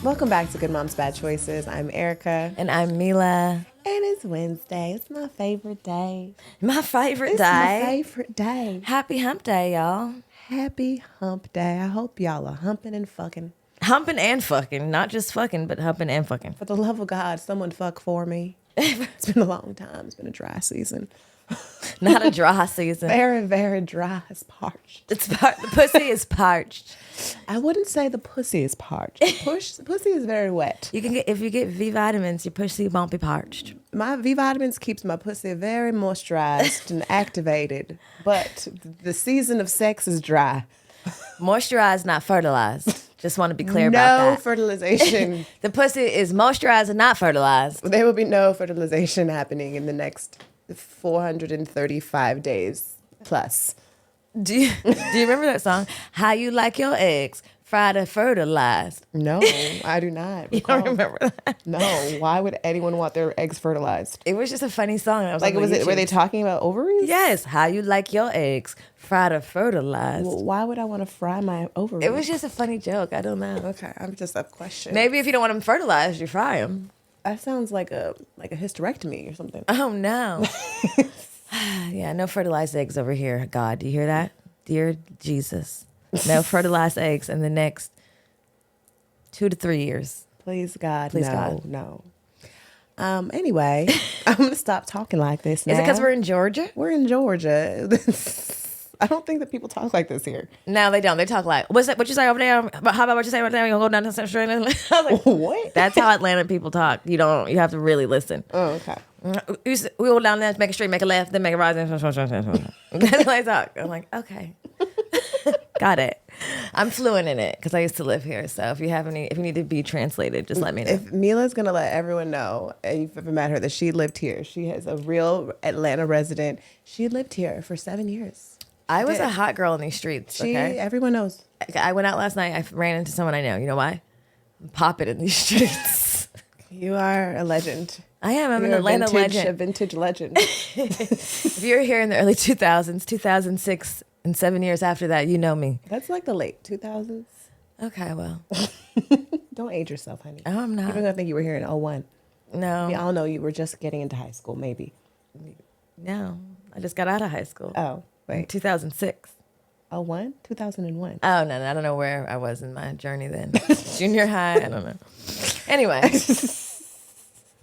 Welcome back to Good Moms Bad Choices. I'm Erica. And I'm Milah. And it's Wednesday. It's my favorite day. My favorite It's day. my favorite day. Happy hump day, y'all. Happy hump day. I hope y'all are humping and fucking. Humping and fucking. Not just fucking, but humping and fucking. For the love of God, someone fuck for me. It's been a long time. It's been a dry season. Not a dry season. Very, very dry. It's parched. The pussy is parched. I wouldn't say the pussy is parched. The pussy is very wet. You can get if you get V vitamins, your pussy won't be parched. My V vitamins keeps my pussy very moisturized and activated, but the season of sex is dry. Moisturized, not fertilized. Just want to be clear about that. No fertilization. The pussy is moisturized and not fertilized. There will be no fertilization happening in the next 435 days plus. Do you remember that song? How you like your eggs? Fried or fertilized? No, I do not. You don't remember that? No. Why would anyone want their eggs fertilized? It was just a funny song. I was Like, were they talking about ovaries? Yes. How you like your eggs? Fried or fertilized? Well, why would I want to fry my ovaries? It was just a funny joke. I don't know. Okay, I'm just a question. Maybe if you don't want them fertilized, you fry them. That sounds like a hysterectomy or something. Oh, no. Yeah, no fertilized eggs over here. God, do you hear that? Dear Jesus. No fertilized eggs in the next 2 to 3 years. Please, God. Please, no, God. No. Anyway, I'm going to stop talking like this now. Is it because we're in Georgia? We're in Georgia. I don't think that people talk like this here. No, they don't. They talk like, what you say over there? How about what you say over there? You're going to go down to Central. I was like, What? That's how Atlanta people talk. You have to really listen. Oh, okay. We go down there, make a straight, make a left, then make a right. That's how I talk. I'm like, okay. Got it. I'm fluent in it because I used to live here. So if you need to be translated, just let me know. If Milah's going to let everyone know, and you've ever met her, that she lived here. She is a real Atlanta resident. She lived here for 7 years. I was a hot girl in these streets. Okay? Everyone knows. I went out last night. I ran into someone I know. You know why? I'm popping in these streets. You are a legend. I am. I'm an Atlanta legend. A vintage legend. If you're here in the early 2000s, 2006, and 7 years after that, you know me. That's like the late 2000s. Okay, well. Don't age yourself, honey. Oh, I'm not. People gonna think you were here in 01. No. We all know you were just getting into high school, maybe. No. I just got out of high school. Oh, In wait. 2006. 01? 2001. Oh, no. I don't know where I was in my journey then. Junior high? I don't know. Anyway.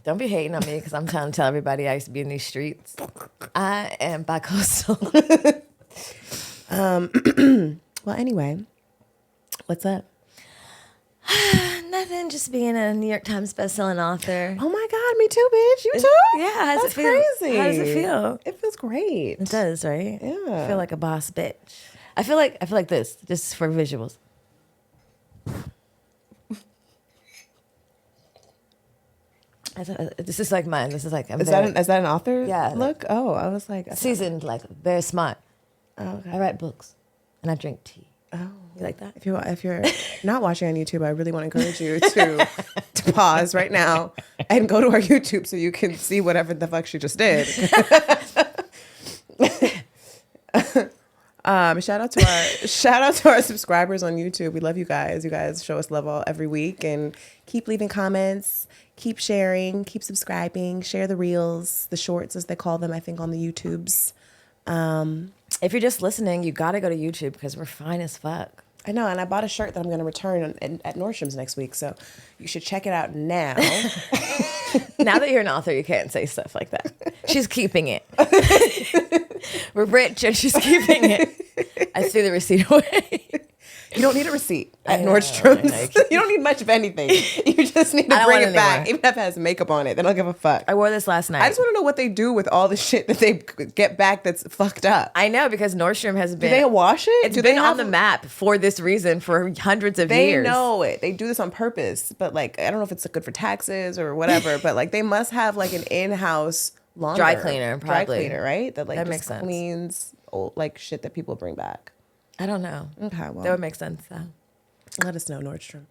Don't be hating on me because I'm trying to tell everybody I used to be in these streets. I am bi-coastal. Well, anyway, what's up? Nothing, just being a New York Times bestselling author. Oh my God, me too, bitch. You too? Yeah, how does That's it feel? crazy. How does it feel? It feels great. It does, right? Yeah. I feel like a boss bitch. I feel like this, just for visuals. This is like mine. This is like Is that an author Yeah. look? Oh, I was like, seasoned, like very smart. oh, okay. I write books and I drink tea. Oh. You like that? If you're not watching on YouTube, I really want to encourage you to pause right now and go to our YouTube so you can see whatever the fuck she just did. Shout out to our subscribers on YouTube. We love you guys. You guys show us love every week, and keep leaving comments, keep sharing, keep subscribing, share the reels, the shorts as they call them, I think, on the YouTubes. If you're just listening, you got to go to YouTube because we're fine as fuck. I know, and I bought a shirt that I'm going to return at Nordstrom's next week, so you should check it out now. Now that you're an author, you can't say stuff like that. She's keeping it. We're rich and she's keeping it. I threw the receipt away. You don't need a receipt at I know, Nordstrom's. I know. You don't need much of anything. You just need I to don't bring want it back. anymore. Even if it has makeup on it, they don't give a fuck. I wore this last night. I just want to know what they do with all the shit that they get back that's fucked up. I know, because Nordstrom has been... Do they wash it? It's do been they on the map for this reason for hundreds of They years. know it. They do this on purpose. But like, I don't know if it's good for taxes or whatever, but like they must have like an in-house launderer. Dry cleaner, Dry probably. cleaner, right? That like That just makes sense. cleans old, like shit that people bring back. I don't know. Okay, well. That would make sense, though. Let us know, Nordstrom.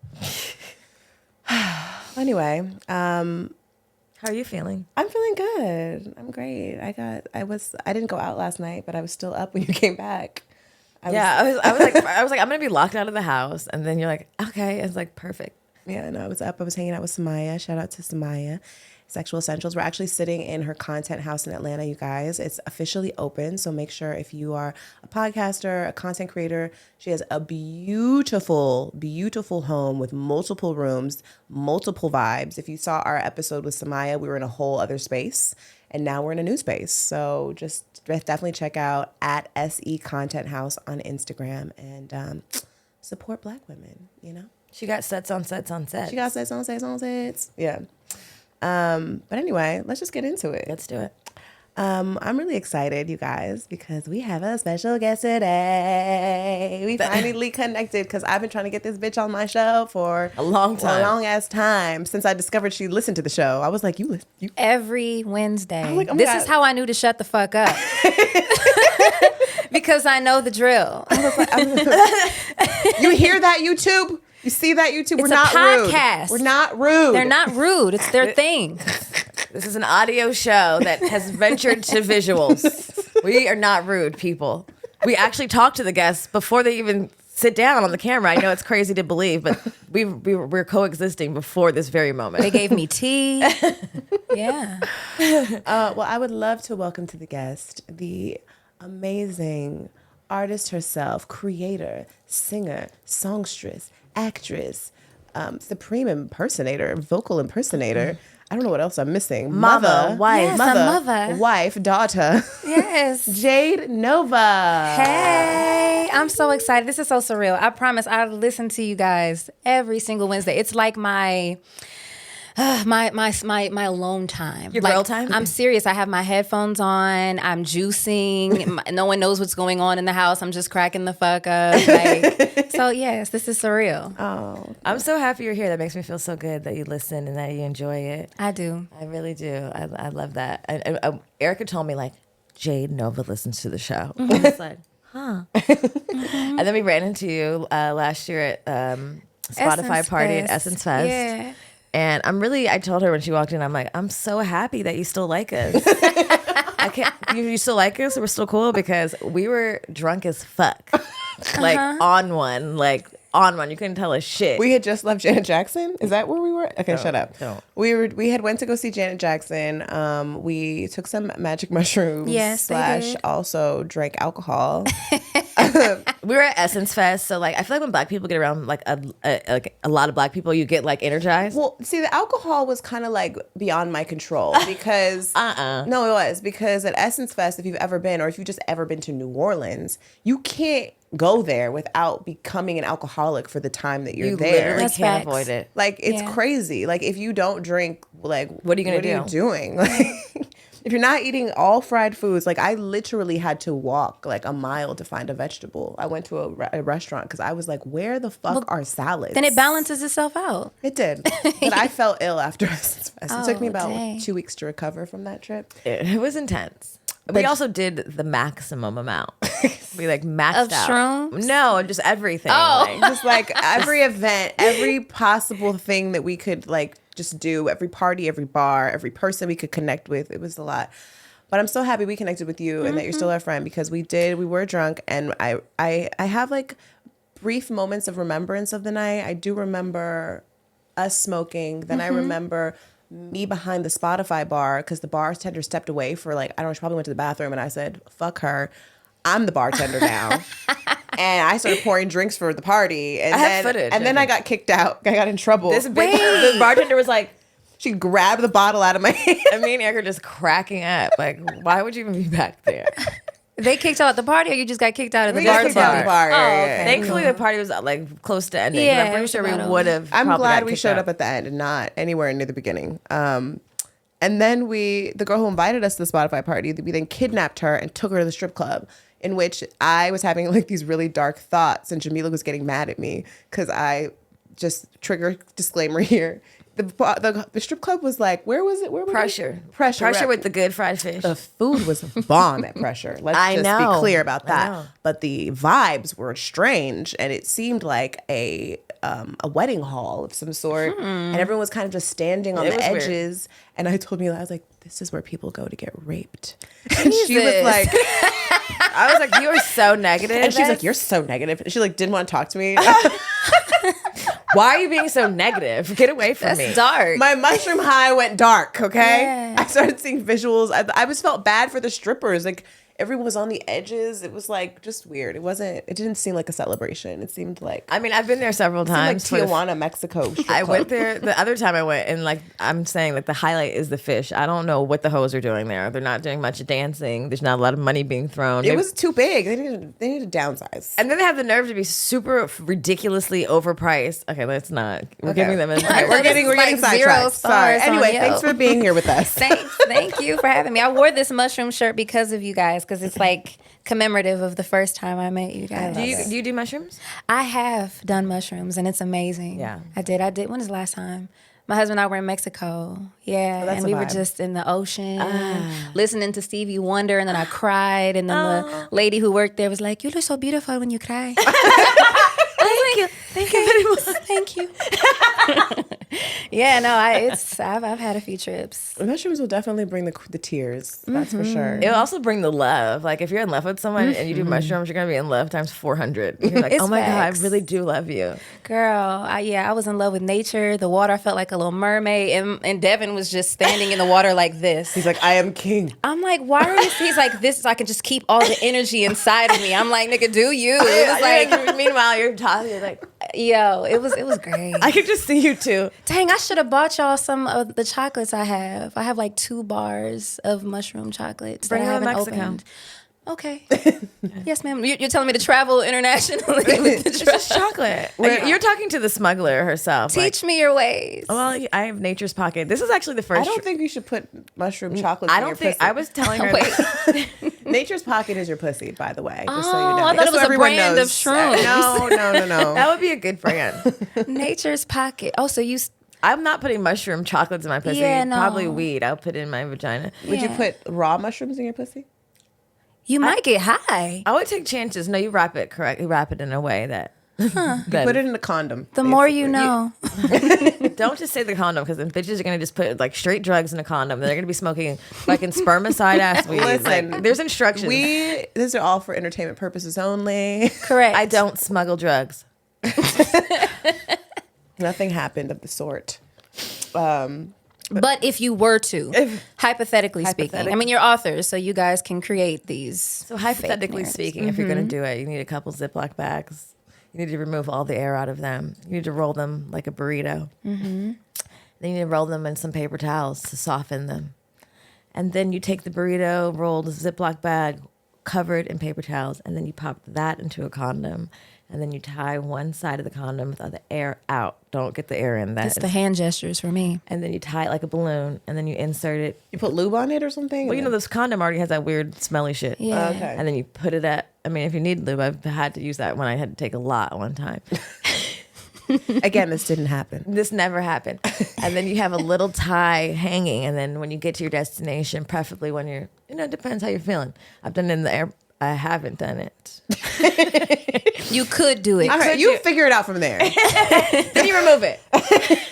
Anyway, How are you feeling? I'm feeling good. I'm great. I didn't go out last night, but I was still up when you came back. I was like, I'm gonna be locked out of the house, and then you're like, okay, it's like perfect. Yeah, no, I was up. I was hanging out with Samaya. Shout out to Samaya. Sexual Essentials. We're actually sitting in her content house in Atlanta, you guys. It's officially open, so make sure if you are a podcaster, a content creator, she has a beautiful, beautiful home with multiple rooms, multiple vibes. If you saw our episode with Samaya, we were in a whole other space, and now we're in a new space. So just definitely check out at SE Content House on Instagram and support Black women, you know? She got sets on sets on sets. She got sets on sets on sets. Yeah. But anyway, let's just get into it. Let's do it. I'm really excited, you guys, because we have a special guest today. We finally connected because I've been trying to get this bitch on my show for A long time. a long ass time since I discovered she listened to the show. I was like, you Every Wednesday. like, oh my This God. is how I knew to shut the fuck up. Because I know the drill. you hear that, YouTube? You see that, YouTube? We're It's a not podcast. rude. We're not rude. They're not rude. It's their thing. This is an audio show that has ventured to visuals. We are not rude, people. We actually talk to the guests before they even sit down on the camera. I know it's crazy to believe, but we're coexisting before this very moment. They gave me tea. Yeah. Well, I would love to welcome to the guest the amazing artist herself, creator, singer, songstress, actress, supreme impersonator, vocal impersonator. I don't know what else I'm missing. Mother, wife. Yes, I'm mother. Wife, daughter. Yes. Jade Nova. Hey, I'm so excited. This is so surreal. I promise I listen to you guys every single Wednesday. It's like my alone time. Your like, girl time? I'm serious. I have my headphones on. I'm juicing. No one knows what's going on in the house. I'm just cracking the fuck up. Like, so yes, this is surreal. Oh, I'm so happy you're here. That makes me feel so good that you listen and that you enjoy it. I do. I really do. I love that. Erica told me, like, Jade Nova listens to the show. I was like, huh. And then we ran into you last year at Spotify Essence party at Fest. Essence Fest. Yeah. And I told her when she walked in, I'm like, I'm so happy that you still like us. I can't, you still like us? We're still cool because we were drunk as fuck. Like on one. You couldn't tell us shit. we had just left Janet Jackson. Is that where we were? Okay, shut up. don't. We had went to go see Janet Jackson. We took some magic mushrooms. Yes, they / did. also drank alcohol. We were at Essence Fest, so like I feel like when Black people get around like a lot of Black people, you get like energized. Well, see, the alcohol was kind of like beyond my control because no, it was because at Essence Fest, if you've ever been or if you've just ever been to New Orleans, you can't go there without becoming an alcoholic for the time that you're You there. literally That's can't facts. avoid it. Like it's Yeah. crazy. Like if you don't drink, like What are you gonna What are do? you doing? Like if you're not eating all fried foods, like I literally had to walk like a mile to find a vegetable. I went to a restaurant because I was like, where the fuck are salads? Then it balances itself out. It did, but I felt ill after Essence Fest. It took me Oh, about dang. 2 weeks to recover from that trip. It was intense. We also did the maximum amount. We like maxed Of out. shrooms? No, just everything. Oh. Like, Just like every event, every possible thing that we could like just do, every party, every bar, every person we could connect with. It was a lot. But I'm so happy we connected with you and that you're still our friend because we were drunk and I have like brief moments of remembrance of the night. I do remember us smoking. Then I remember me behind the Spotify bar because the bartender stepped away for like, I don't know, she probably went to the bathroom and I said, fuck her. I'm the bartender now. And I started pouring drinks for the party. And I have footage, And then I I got kicked out. I got in trouble. this bitch, the bartender was like, She grabbed the bottle out of my hand. and me and Eric are just cracking up. Like, why would you even be back there? They kicked out the party, or you just got kicked out of the We got bar? kicked out of the bar. Oh, yeah, okay. yeah. Thankfully, the party was like close to ending. Yeah, I'm it pretty was sure we about over. would have. I'm glad we showed up at the end and not anywhere near the beginning. And then the girl who invited us to the Spotify party, we then kidnapped her and took her to the strip club, in which I was having like these really dark thoughts, and Jamila was getting mad at me because I just trigger disclaimer here. The strip club was like, where was it? Where were Pressure. we? Pressure Pressure with the good fried fish. the food was bomb at Pressure. Let's I just know. be clear about I that. know. But the vibes were strange, and it seemed like a wedding hall of some sort, and everyone was kind of just standing on It the was weird. edges. And I told Mila, I was like, "This is where people go to get raped." And she was Jesus. like, I was like, you are so negative. and she was like, "You're so negative." And she like didn't want to talk to me. Why are you being so negative? Get away from That's me. dark. My mushroom high went dark, okay? Yeah. I started seeing visuals. I was felt bad for the strippers. Like, everyone was on the edges. It was like just weird. It didn't seem like a celebration. It seemed like I mean, I've been there several times. like Tijuana, Mexico. I went there the other time I went, and like I'm saying, like the highlight is the fish. I don't know what the hoes are doing there. They're not doing much dancing. There's not a lot of money being thrown. It was too big. They needed to downsize. And then they have the nerve to be super ridiculously overpriced. Okay, let's not. We're Okay. giving them. We're getting like 0 sidetracked. Sorry. stars on Anyway, Yelp. thanks for being here with us. Thank you for having me. I wore this mushroom shirt because of you guys, because it's like commemorative of the first time I met you guys. Do you do mushrooms? I have done mushrooms and it's amazing. Yeah. I did. When was the last time? My husband and I were in Mexico. Yeah. that's and a we were vibe. just in the ocean, listening to Stevie Wonder, and then I cried. And then the lady who worked there was like, "You look so beautiful when you cry." Thank you very much. Thank you. Yeah, no, I've had a few trips. The mushrooms will definitely bring the tears. That's for sure. It'll also bring the love. Like if you're in love with someone and you do mushrooms, you're gonna be in love times 400. You're like, It's oh my facts. God, I really do love you. Girl, I was in love with nature. The water, I felt like a little mermaid, and Devin was just standing in the water like this. He's like, I am king. I'm like, why are you? He's like, this so I can just keep all the energy inside of me. I'm like, nigga, do you? It was like, meanwhile, you're talking. You're like, yo, it was great. I could just see you too. Dang, I should have bought y'all some of the chocolates I have. I have like 2 bars of mushroom chocolates Bring that I them to haven't Mexico. opened. Okay. Yes, ma'am. You're telling me to travel internationally with the It's just chocolate. You're talking to the smuggler herself. Teach me your ways. Well, I have Nature's Pocket. This is actually the first. I don't think you should put mushroom chocolates I in your don't think. pussy. I was telling her. Wait. Nature's Pocket is your pussy, by the way. Just so you Oh, know. I thought Just it was so a everyone brand knows. of shrooms. No. That would be a good brand. Nature's Pocket. Oh, so you I'm not putting mushroom chocolates in my pussy. Yeah, no. Probably weed. I'll put it in my vagina. Would you Yeah. put raw mushrooms in your pussy? might get high. I would take chances. No, you wrap it correct. You wrap it in a way that. that Put it in a condom. The more you know. Don't just say the condom because then bitches are gonna just put like straight drugs in a condom. They're gonna be smoking fucking spermicide ass weed. Listen, Like, there's instructions. These are all for entertainment purposes only. Correct. I don't smuggle drugs. Nothing happened of the sort. But if you were to, hypothetically speaking, I mean, you're authors, so you guys can create these. So hypothetically speaking, if you're gonna do it, you need a couple Ziploc bags. You need to remove all the air out of them. You need to roll them like a burrito. Mm-hmm. Then you need to roll them in some paper towels to soften them. And then you take the burrito, rolled Ziploc bag, covered in paper towels, and then you pop that into a condom. And then you tie one side of the condom with the air out. Don't get the air in. That's the hand gestures for me. And then you tie it like a balloon, and then you insert it. You put lube on it or something? Well, you know, this condom already has that weird smelly shit. Yeah. Okay. And then you put it at, I mean, if you need lube, I've had to use that when I had to take a lot one time. Again, this didn't happen. This never happened. And then you have a little tie hanging. And then when you get to your destination, preferably when you're, it depends how you're feeling. I've done it in the air. I haven't done it. You could do it. All right, you figure it out from there. Then you remove it.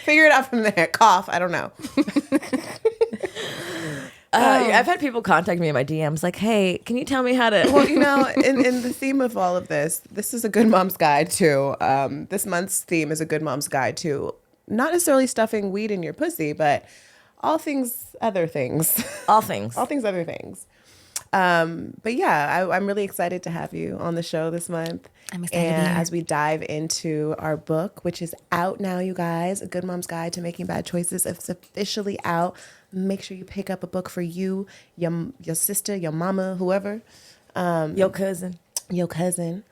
Figure it out from there. Cough. I don't know. I've had people contact me in my DMs like, hey, can you tell me how to... Well, in the theme of all of this is a good mom's guide to, this month's theme is a good mom's guide to not necessarily stuffing weed in your pussy, but all things, other things. All things. All things, other things. But yeah, I'm really excited to have you on the show this month. I'm excited to be And here. as we dive into our book, which is out now, you guys, A Good Mom's Guide to Making Bad Choices. It's officially out. Make sure you pick up a book for you, your sister, your mama, whoever. Your cousin. Your cousin.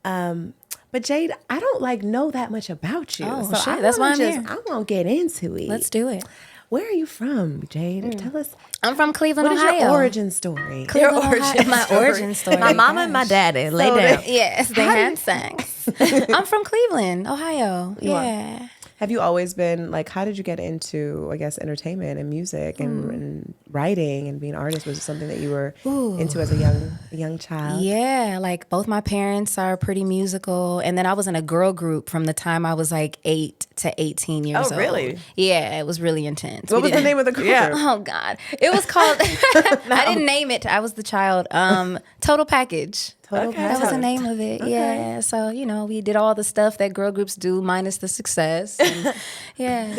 But Jade, I don't know that much about you. Oh, so shit, that's why I'm here. I want to get into it. Let's do it. Where are you from, Jade? Tell us. I'm from Cleveland, What is Ohio. your origin story? Cleveland, origin Ohio. My story. origin story. My mama and my daddy. Lay down. Yes, they had sex. I'm from Cleveland, Ohio. Yeah. Have you always been how did you get into, I guess, entertainment and music and writing and being an artist? Was it something that you were into as a young child? Yeah, like both my parents are pretty musical. And then I was in a girl group from the time I was like 8 to 18 years old. Oh, really? Yeah, it was really intense. What was the name of the group? Oh, God. It was called, I didn't name it. I was the child. Total Package. That was the name of it. Okay. Yeah. So, you know, we did all the stuff that girl groups do minus the success. And, yeah.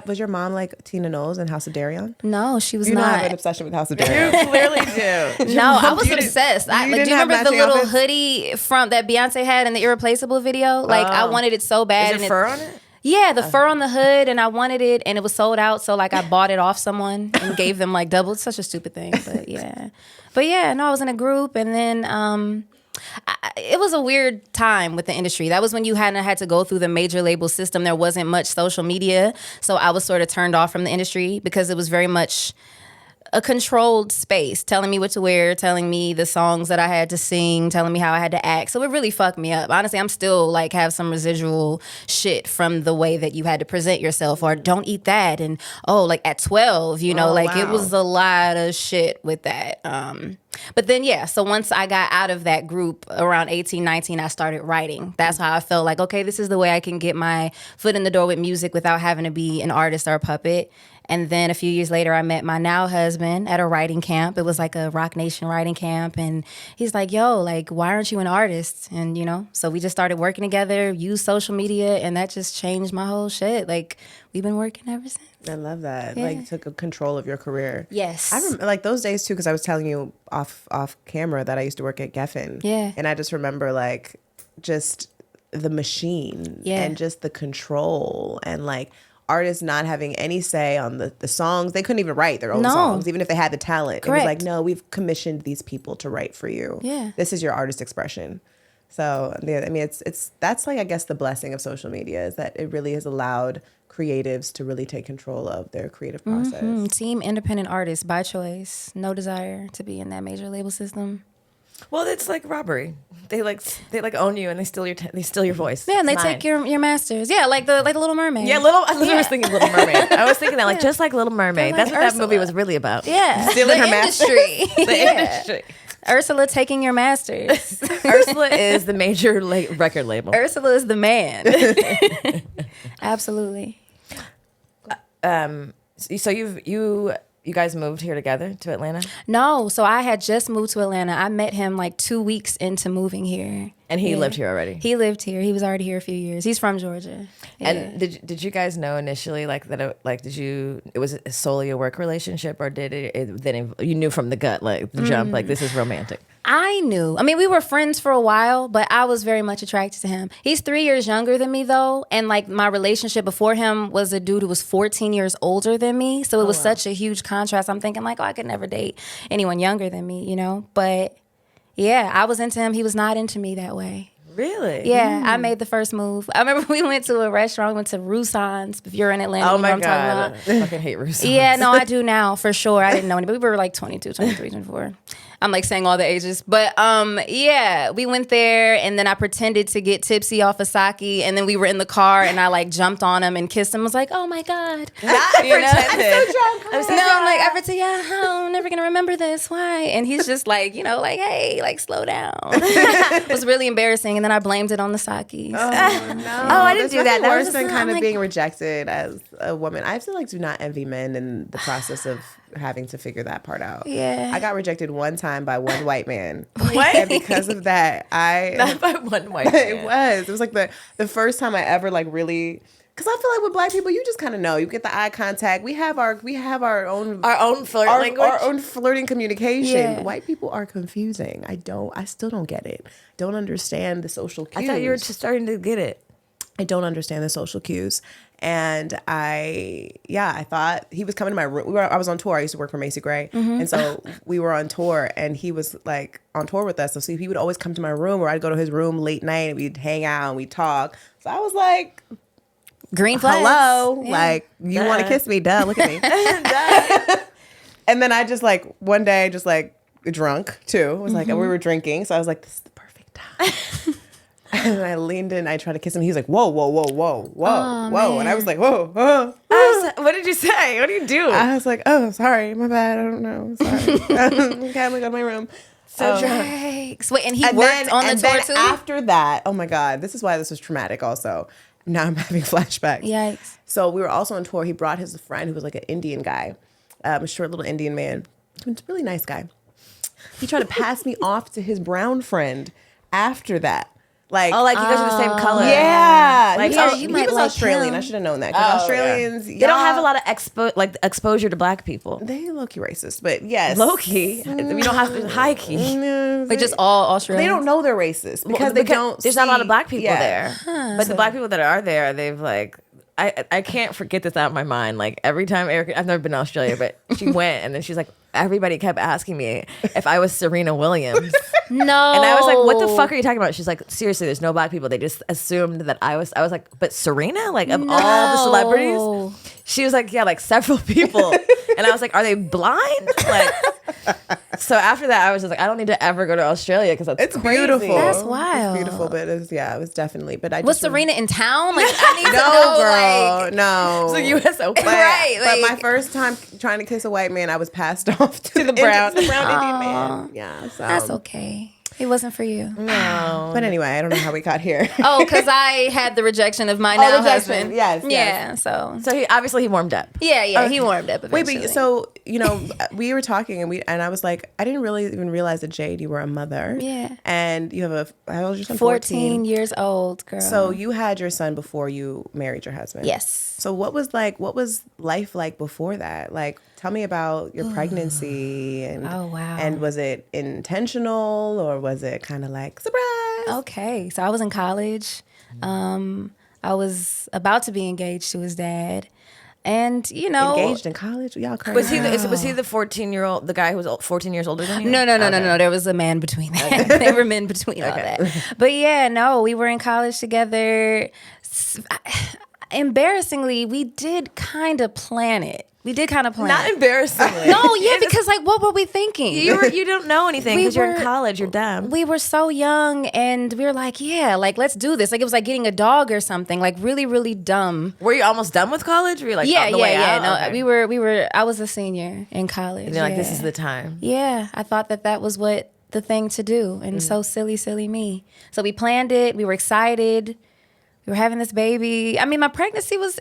Was your mom like Tina Knowles and House of Darion? No, she was you not. You don't have an obsession with House of Darion. You clearly do. No, I was obsessed. Do you remember the little outfits? Hoodie from that Beyonce had in the Irreplaceable video? Like, I wanted it so bad. Is there fur on it? Yeah, the fur on the hood, and I wanted it, and it was sold out. So like, I bought it off someone and gave them like double. It's such a stupid thing, but yeah. No, I was in a group, and then it was a weird time with the industry. That was when you hadn't had to go through the major label system. There wasn't much social media, so I was sort of turned off from the industry because it was very much a controlled space, telling me what to wear, telling me the songs that I had to sing, telling me how I had to act. So it really fucked me up. Honestly, I'm still like have some residual shit from the way that you had to present yourself, or don't eat that, and like at 12, you know, it was a lot of shit with that. But then, so once I got out of that group around 18, 19, I started writing. That's how I felt like, okay, this is the way I can get my foot in the door with music without having to be an artist or a puppet. And then a few years later, I met my now husband at a writing camp. It was like a Rock Nation writing camp. And he's like, yo, like, why aren't you an artist? And, you know, so we just started working together, used social media, and that just changed my whole shit. Like, we've been working ever since. I love that. Yeah. Like, took control of your career. Yes. I remember, like, those days, too, because I was telling you off camera that I used to work at Geffen. Yeah. And I just remember, like, just the machine and just the control and, like, artists not having any say on the songs. They couldn't even write their own songs, even if they had the talent. Correct. It was like, no, we've commissioned these people to write for you. Yeah. This is your artist expression. So, yeah, I mean, that's like, I guess, the blessing of social media is that it really has allowed creatives to really take control of their creative process. Mm-hmm. Team independent artists by choice. No desire to be in that major label system. Well, it's like robbery. They own you and they steal your voice. Yeah, and they take your masters. Yeah, like the Little Mermaid. Yeah, I was thinking Little Mermaid. I was thinking that, like, just like Little Mermaid. Like that's what Ursula. that movie was really about. Yeah, stealing her industry. The industry. Ursula taking your masters. Ursula is the major record label. Ursula is the man. Absolutely. So you guys moved here together to Atlanta? No, so I had just moved to Atlanta. I met him like 2 weeks into moving here. And he lived here already? He lived here. He was already here a few years. He's from Georgia. Yeah. And did you guys know initially like that it was solely a work relationship, or then you knew from the gut, like the jump, like this is romantic? I knew. I mean, we were friends for a while, but I was very much attracted to him. He's 3 years younger than me, though. And like my relationship before him was a dude who was 14 years older than me. So it was such a huge contrast. I'm thinking like, I could never date anyone younger than me, you know? But yeah, I was into him. He was not into me that way. Really? Yeah, I made the first move. I remember we went to a restaurant. We went to Roussan's. If you're in Atlanta, oh you know my what I'm talking about. I fucking hate Roussan's. Yeah, no, I do now, for sure. I didn't know anybody. We were like 22, 23, 24. I'm like saying all the ages. But yeah, we went there and then I pretended to get tipsy off of sake, and then we were in the car and I like jumped on him and kissed him. I was like, oh my God. I pretended. I'm so drunk. I'm like, I pretend, I'm never going to remember this. Why? And he's just like, you know, like, hey, like slow down. It was really embarrassing. And then I blamed it on the sake. Oh, no. I didn't do that. That was worse than kind of being rejected as a woman. I feel like do not envy men in the process of having to figure that part out. Yeah. I got rejected one time by one white man. What? And because of that, Not by one white man. It was like the first time I ever like really, because I feel like with black people, you just kind of know. You get the eye contact. We have our own flirt language, our own flirting communication. Yeah. White people are confusing. I still don't get it. Don't understand the social cues. I thought you were just starting to get it. I don't understand the social cues. And I thought he was coming to my room. I was on tour. I used to work for Macy Gray. Mm-hmm. And so we were on tour and he was like on tour with us. So he would always come to my room, or I'd go to his room late night and we'd hang out and we'd talk. So I was like, green flags. Hello. Yeah. Like, you want to kiss me? Duh, look at me. And then I just like, one day, just like drunk too. It was like, we were drinking. So I was like, this is the perfect time. And I leaned in, I tried to kiss him. He was like, whoa, whoa, who, whoa, whoa. Man. And I was like, whoa, whoa. What did you say? What do you do? I was like, oh, sorry, my bad. I don't know. Sorry. Okay, I'm gonna go to my room. So Yikes. Wait, and he worked on the tour too? After that, oh my God, this is why this was traumatic also. Now I'm having flashbacks. Yikes. So we were also on tour. He brought his friend who was like an Indian guy, a short little Indian man. He was a really nice guy. He tried to pass me off to his brown friend after that. Like, you guys are the same color. Yeah. Like, he might was like Australian. him. I should have known that. Because Australians, They don't have a lot of exposure to black people. They low-key racist, but yes. Low-key. We don't have to high-key. No, Like just all Australians? they don't know they're racist because they don't There's not a lot of see- black people yeah. there. But the black people that are there, they've like... I can't forget this out of my mind. Like every time Erica, I've never been to Australia, but she went and then she's like, everybody kept asking me if I was Serena Williams. No. And I was like, what the fuck are you talking about? She's like, seriously, there's no black people. They just assumed that I was like, but Serena? Like of all the celebrities? She was like, yeah, like several people. And I was like, are they blind? Like, so after that, I was just like, I don't need to ever go to Australia because It's crazy. beautiful. That's wild. It's beautiful, but it was definitely. But I Was just Serena in town? Like, I need to No, know, girl, like... no. It's the U.S. Open. Right, But like- my first time trying to kiss a white man, I was passed off to the brown. Indian man. Yeah, so That's okay. It wasn't for you. No. But anyway, I don't know how we got here. Oh, because I had the rejection of my now rejection. husband. Yes, Yeah, so... So he warmed up. Yeah, he warmed up Wait, eventually. but so we were talking and I was like, I didn't really even realize that Jade, you were a mother. Yeah. And you have how old is your son? 14 years old, girl. So you had your son before you married your husband. Yes. So what was life like before that? Like, tell me about your pregnancy and Oh, wow. And was it intentional or was it kind of like surprise? Okay, so I was in college. I was about to be engaged to his dad. And, Engaged in college? Y'all crazy. Was he the 14-year-old, the guy who was 14 years older than you? No. There was a man between that. There were men between all that. But yeah, no, we were in college together. Embarrassingly, we did kind of plan it. Not embarrassingly. No, yeah, because like, what were we thinking? You don't know anything because you're in were- college. You're dumb. We were so young, and we were like, yeah, like let's do this. Like it was like getting a dog or something. Like really, really dumb. Were you almost done with college? Were you like Yeah, on the way out? No, Okay. we were. I was a senior in college. And you're like, this yeah. is the time. Yeah, I thought that was what the thing to do, and so silly me. So we planned it. We were excited. We were having this baby. I mean, my pregnancy was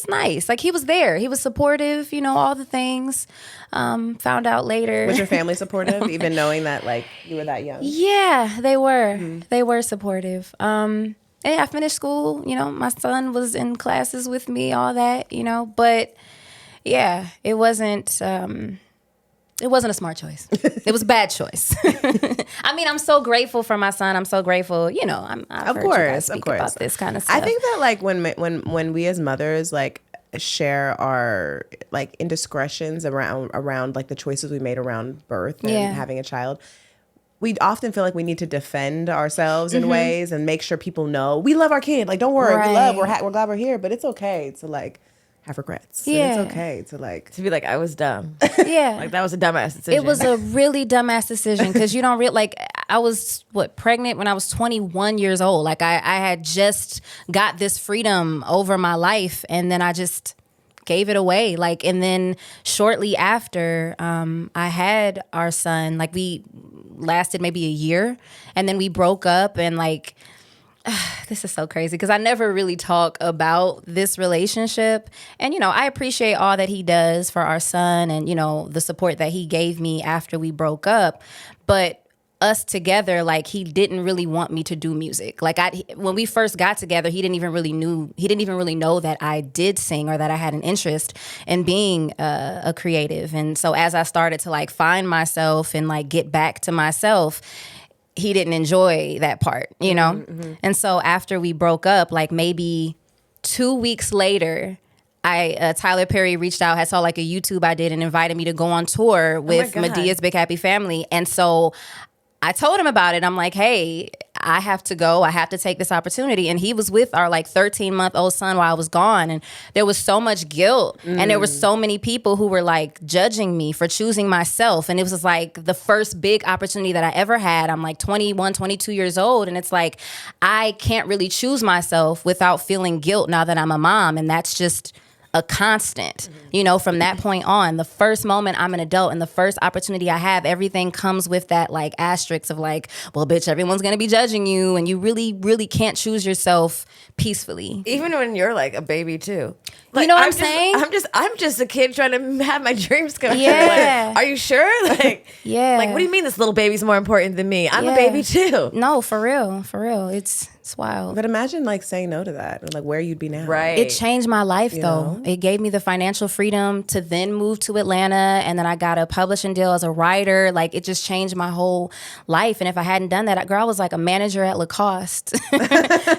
nice. Like he was there. He was supportive. All the things. Found out later. Was your family supportive, even knowing that like you were that young? Yeah, they were. They were supportive. And I finished school. My son was in classes with me. All that. But yeah, it wasn't. It wasn't a smart choice. It was a bad choice. I mean, I'm so grateful for my son. I'm so grateful. I've heard you guys speak about this kind of stuff. I think that like when we as mothers like share our like indiscretions around like the choices we made around birth and having a child, we often feel like we need to defend ourselves in ways and make sure people know we love our kid. Like, don't worry, we're glad we're here, but it's okay to like have regrets. Yeah. And it's okay to like To be like, I was dumb. Yeah. Like that was a dumbass decision. It was a really dumbass decision because you don't I was pregnant when I was 21 years old. Like I had just got this freedom over my life and then I just gave it away. Like, and then shortly after, I had our son. Like we lasted maybe a year and then we broke up and like, this is so crazy because I never really talk about this relationship. And, I appreciate all that he does for our son and, the support that he gave me after we broke up. But us together, like he didn't really want me to do music. Like when we first got together, he didn't even really know that I did sing or that I had an interest in being a creative. And so as I started to like find myself and like get back to myself, he didn't enjoy that part, And so after we broke up, like maybe 2 weeks later, Tyler Perry reached out, saw like a YouTube I did and invited me to go on tour with God. Medea's Big Happy Family. And so I told him about it. I'm like, hey, I have to go. I have to take this opportunity. And he was with our like 13-month-old son while I was gone. And there was so much guilt. And there were so many people who were like judging me for choosing myself. And it was like the first big opportunity that I ever had. I'm like 21, 22 years old. And it's like, I can't really choose myself without feeling guilt now that I'm a mom. And that's just a constant, you know, from that point on. The first moment I'm an adult and the first opportunity I have, everything comes with that like asterisk of like, well, bitch, everyone's gonna be judging you, and you really, really can't choose yourself peacefully. Even when you're like a baby too. Like, you know what I'm saying? I'm just a kid trying to have my dreams come true. Yeah. Like, are you sure? Like, Yeah. Like, what do you mean this little baby's more important than me? I'm a baby too. No, for real, for real. It's wild. But imagine like saying no to that, like where you'd be now. Right. It changed my life, though. know? It gave me the financial freedom to then move to Atlanta, and then I got a publishing deal as a writer. Like, it just changed my whole life. And if I hadn't done that, girl, I was like a manager at Lacoste.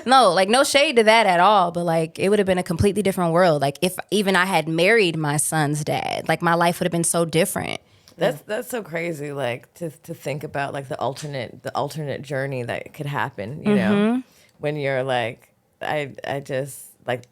No, like no shade to that at all, but like it would have been a completely different world. Like if even I had married my son's dad, like my life would have been so different. That's so crazy, like to think about like the alternate journey that could happen, you know, when you're like, I just like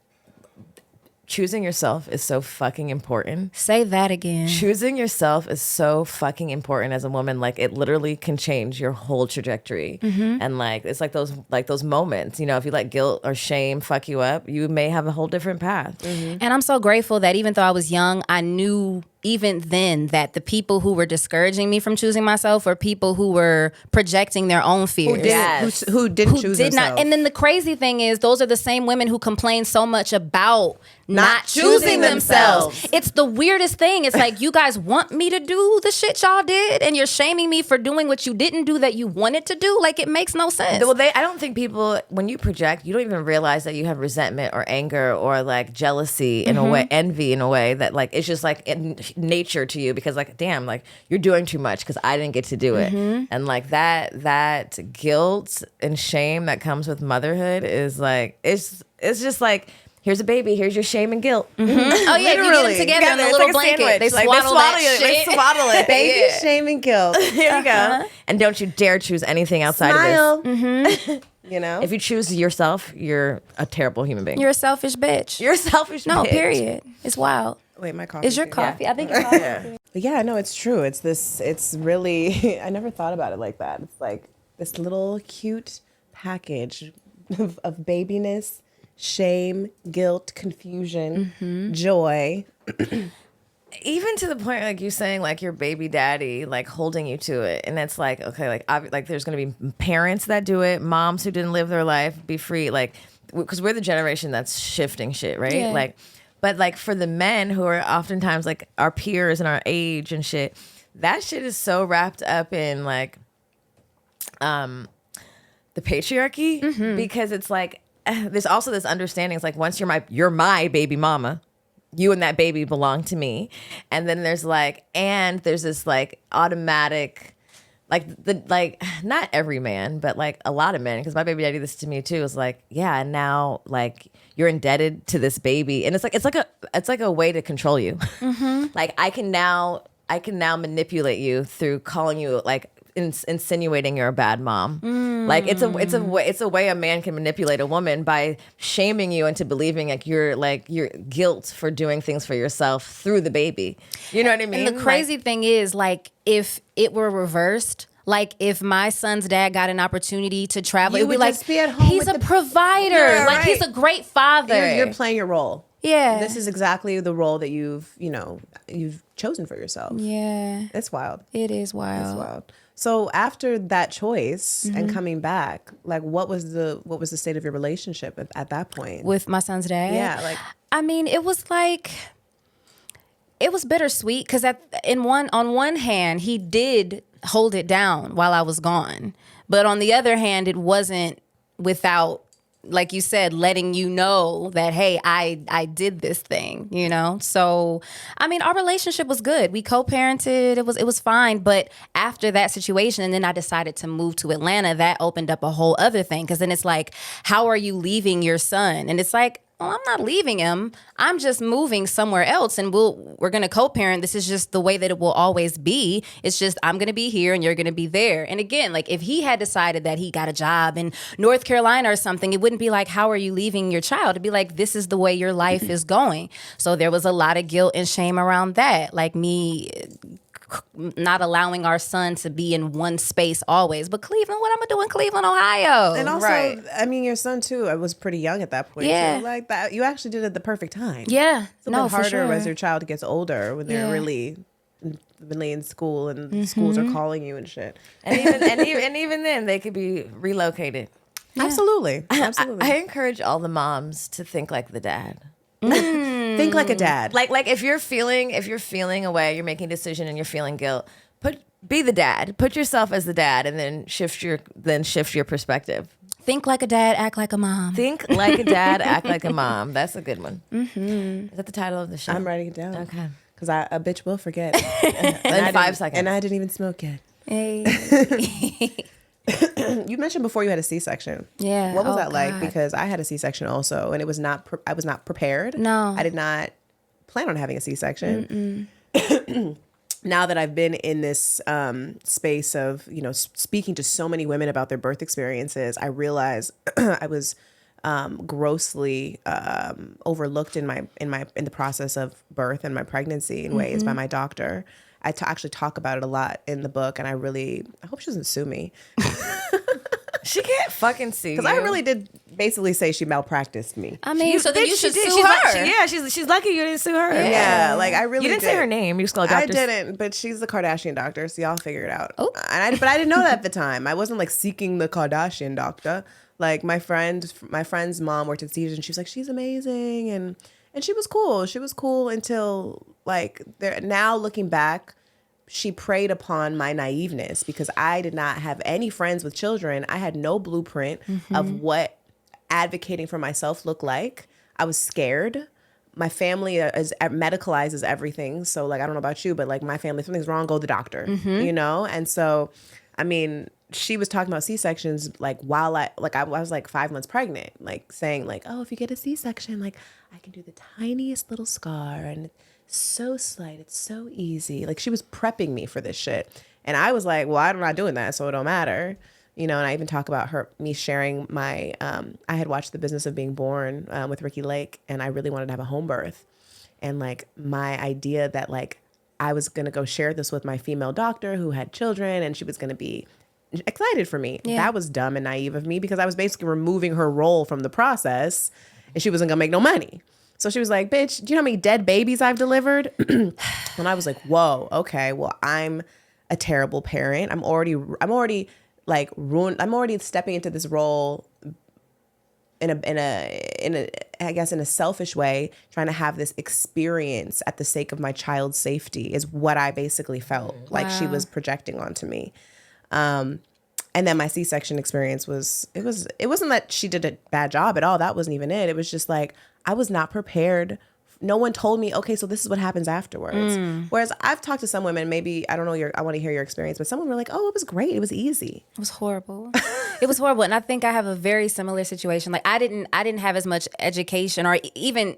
choosing yourself is so fucking important. Say that again. Choosing yourself is so fucking important as a woman. Like it literally can change your whole trajectory. And like it's like those moments, you know, if you let guilt or shame fuck you up, you may have a whole different path. And I'm so grateful that even though I was young, I knew even then that the people who were discouraging me from choosing myself were people who were projecting their own fears. Who didn't choose did themselves. not. And then the crazy thing is, those are the same women who complain so much about not choosing themselves. It's the weirdest thing. It's like, you guys want me to do the shit y'all did, and you're shaming me for doing what you didn't do that you wanted to do. Like, it makes no sense. Well, I don't think people, when you project, you don't even realize that you have resentment or anger or like jealousy in a way, envy in a way that like it's just like in nature to you, because like, damn, like you're doing too much because I didn't get to do it. And like that guilt and shame that comes with motherhood is like, it's just like, here's a baby, here's your shame and guilt. Oh yeah, you get them together in a little blanket. They swaddle that shit. They swaddle it. Baby, shame, and guilt. Here you go. And don't you dare choose anything outside Smile. of this. You know? If you choose yourself, you're a terrible human being. You're a selfish bitch. You're a selfish No, bitch. period. It's wild. Wait, my coffee. Is your coffee? I think it's coffee. Yeah, no, it's true. It's really, I never thought about it like that. It's like this little cute package of babiness, shame, guilt, confusion, joy. Even to the point, like you saying, like your baby daddy, like holding you to it, and it's like, okay, like there's gonna be parents that do it, moms who didn't live their life, be free, like, because we're the generation that's shifting shit, right? Yeah. Like, but like for the men who are oftentimes like our peers and our age and shit, that shit is so wrapped up in like, the patriarchy, because it's like there's also this understanding. It's like once you're my baby mama. You and that baby belong to me. And then there's this like automatic, like not every man, but like a lot of men, because my baby daddy, this to me too, is like, yeah, and now like you're indebted to this baby. And it's like a way to control you. Like I can now manipulate you through calling you like insinuating you're a bad mom. Like it's a way a man can manipulate a woman by shaming you into believing like you're guilt for doing things for yourself through the baby. You know what I mean? And the crazy thing is, like, if it were reversed, like if my son's dad got an opportunity to travel, it would be like, just be at home he's with a the- provider. Yeah, like right. he's a great father. You're playing your role. Yeah. This is exactly the role that you've chosen for yourself. Yeah. It's wild. It is wild. It's wild. So after that choice and coming back, like what was the state of your relationship at that point? With my son's dad? Yeah, like I mean, it was bittersweet because on one hand, he did hold it down while I was gone. But on the other hand, it wasn't without, like you said, letting you know that, hey, I did this thing, you know? So, I mean, our relationship was good. We co-parented. It was fine. But after that situation, and then I decided to move to Atlanta, that opened up a whole other thing. Because then it's like, how are you leaving your son? And it's like, well, I'm not leaving him. I'm just moving somewhere else, and we're going to co-parent. This is just the way that it will always be. It's just I'm going to be here and you're going to be there. And again, like if he had decided that he got a job in North Carolina or something, it wouldn't be like, how are you leaving your child? It'd be like, this is the way your life is going. So there was a lot of guilt and shame around that. Like me not allowing our son to be in one space always. But Cleveland, what I'm gonna do in Cleveland, Ohio? And also, Right. I mean, your son too. I was pretty young at that point. Yeah. too. Like that. You actually did it at the perfect time. Yeah, It's a bit for harder sure. as your child gets older when they're Yeah. really in school and schools are calling you and shit. And even then, they could be relocated. Absolutely, absolutely. I encourage all the moms to think like the dad. Think like a dad. Like if you're feeling a way, you're making a decision and you're feeling guilt, be the dad. Put yourself as the dad, and then shift your perspective. Think like a dad, act like a mom. Think like a dad, act like a mom. That's a good one. Is that the title of the show? I'm writing it down. Okay. Because a bitch will forget. In 5 seconds. And I didn't even smoke yet. Hey. You mentioned before you had a C-section. Yeah. What was Oh, that like? God. Because I had a C-section also, and it was not. I was not prepared. No. I did not plan on having a C-section. Now that I've been in this space of speaking to so many women about their birth experiences, I realize I was grossly overlooked in the process of birth and my pregnancy in ways by my doctor. I actually talk about it a lot in the book, and I hope she doesn't sue me. She can't fucking see Because I really did basically say she malpracticed me. I mean, so then you should sue She's her. she's lucky you didn't sue her. Yeah, like I really You didn't say her name. You just called I doctor. didn't, but she's the Kardashian doctor, so y'all figure it out. Oh. But I didn't know that at the time. I wasn't like seeking the Kardashian doctor. Like my friend's mom worked at Caesars, and she was like, she's amazing, and she was cool. She was cool until like now looking back, she preyed upon my naiveness because I did not have any friends with children. I had no blueprint of what advocating for myself looked like. I was scared. My family medicalizes everything. So like, I don't know about you, but like my family, if something's wrong, go to the doctor, And so, I mean, she was talking about C-sections like while I was like 5 months pregnant, like saying like, oh, if you get a C-section, like I can do the tiniest little scar and so slight, it's so easy. Like she was prepping me for this shit. And I was like, well, I'm not doing that, so it don't matter. And I even talk about me sharing my, I had watched The Business of Being Born with Ricky Lake, and I really wanted to have a home birth. And like my idea that like I was going to go share this with my female doctor who had children, and she was going to be excited for me. Yeah. That was dumb and naive of me because I was basically removing her role from the process, and she wasn't going to make no money. So she was like, bitch, do you know how many dead babies I've delivered? And I was like, whoa, okay, well, I'm a terrible parent. I'm already like ruined. I'm already stepping into this role in a I guess in a selfish way, trying to have this experience at the sake of my child's safety is what I basically felt like she was projecting onto me. And then my C-section experience it wasn't that she did a bad job at all. That wasn't even it. It was just like, I was not prepared. No one told me, okay, so this is what happens afterwards. Whereas I've talked to some women, maybe, I don't know, I want to hear your experience, but some women were like, oh, it was great. It was easy. It was horrible. It was horrible. And I think I have a very similar situation. Like I didn't have as much education or even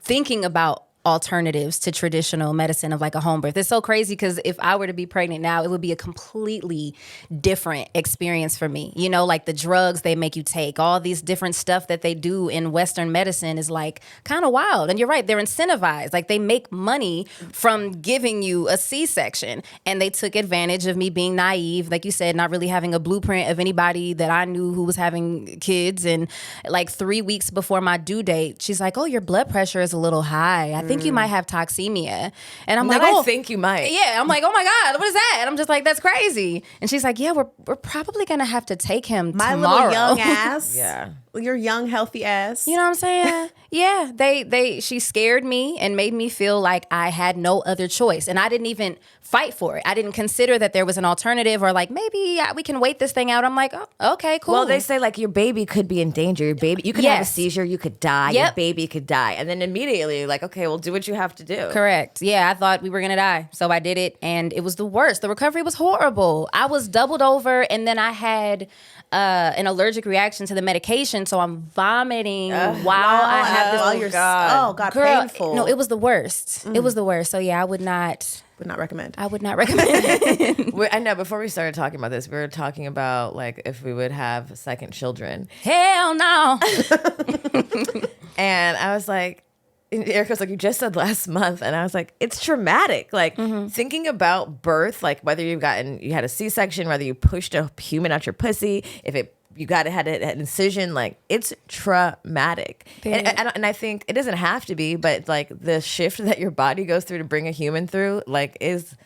thinking about alternatives to traditional medicine of like a home birth. It's so crazy because if I were to be pregnant now, it would be a completely different experience for me. Like the drugs they make you take, all these different stuff that they do in Western medicine is like kind of wild. And you're right, they're incentivized. Like they make money from giving you a C-section. And they took advantage of me being naive, like you said, not really having a blueprint of anybody that I knew who was having kids. And like 3 weeks before my due date, she's like, oh, your blood pressure is a little high. I think you might have toxemia. And I'm like, oh, I think you might. Yeah. I'm like, oh my God, what is that? And I'm just like, that's crazy. And she's like, yeah, we're probably going to have to take him My tomorrow. little young ass. Yeah. Your young, healthy ass. You know what I'm saying? Yeah, she scared me and made me feel like I had no other choice. And I didn't even fight for it. I didn't consider that there was an alternative or like, maybe we can wait this thing out. I'm like, oh, okay, cool. Well, they say like your baby could be in danger. You could have a Yes. seizure. You could die. Yep. Your baby could die. And then immediately like, okay, well, do what you have to do. Correct. Yeah, I thought we were gonna die, so I did it, and it was the worst. The recovery was horrible. I was doubled over, and then I had an allergic reaction to the medication, so I'm vomiting while I have this. Oh God, Girl, painful. no, it was the worst. It was the worst. So yeah, I would not recommend. I would not recommend it. I know. Before we started talking about this, we were talking about like if we would have second children. Hell no. And I was like, and Erica was like, you just said last month. And I was like, it's traumatic. Like thinking about birth, like whether you had a C-section, whether you pushed a human out your pussy, you had an incision, like it's traumatic. And I think it doesn't have to be, but like the shift that your body goes through to bring a human through, like it's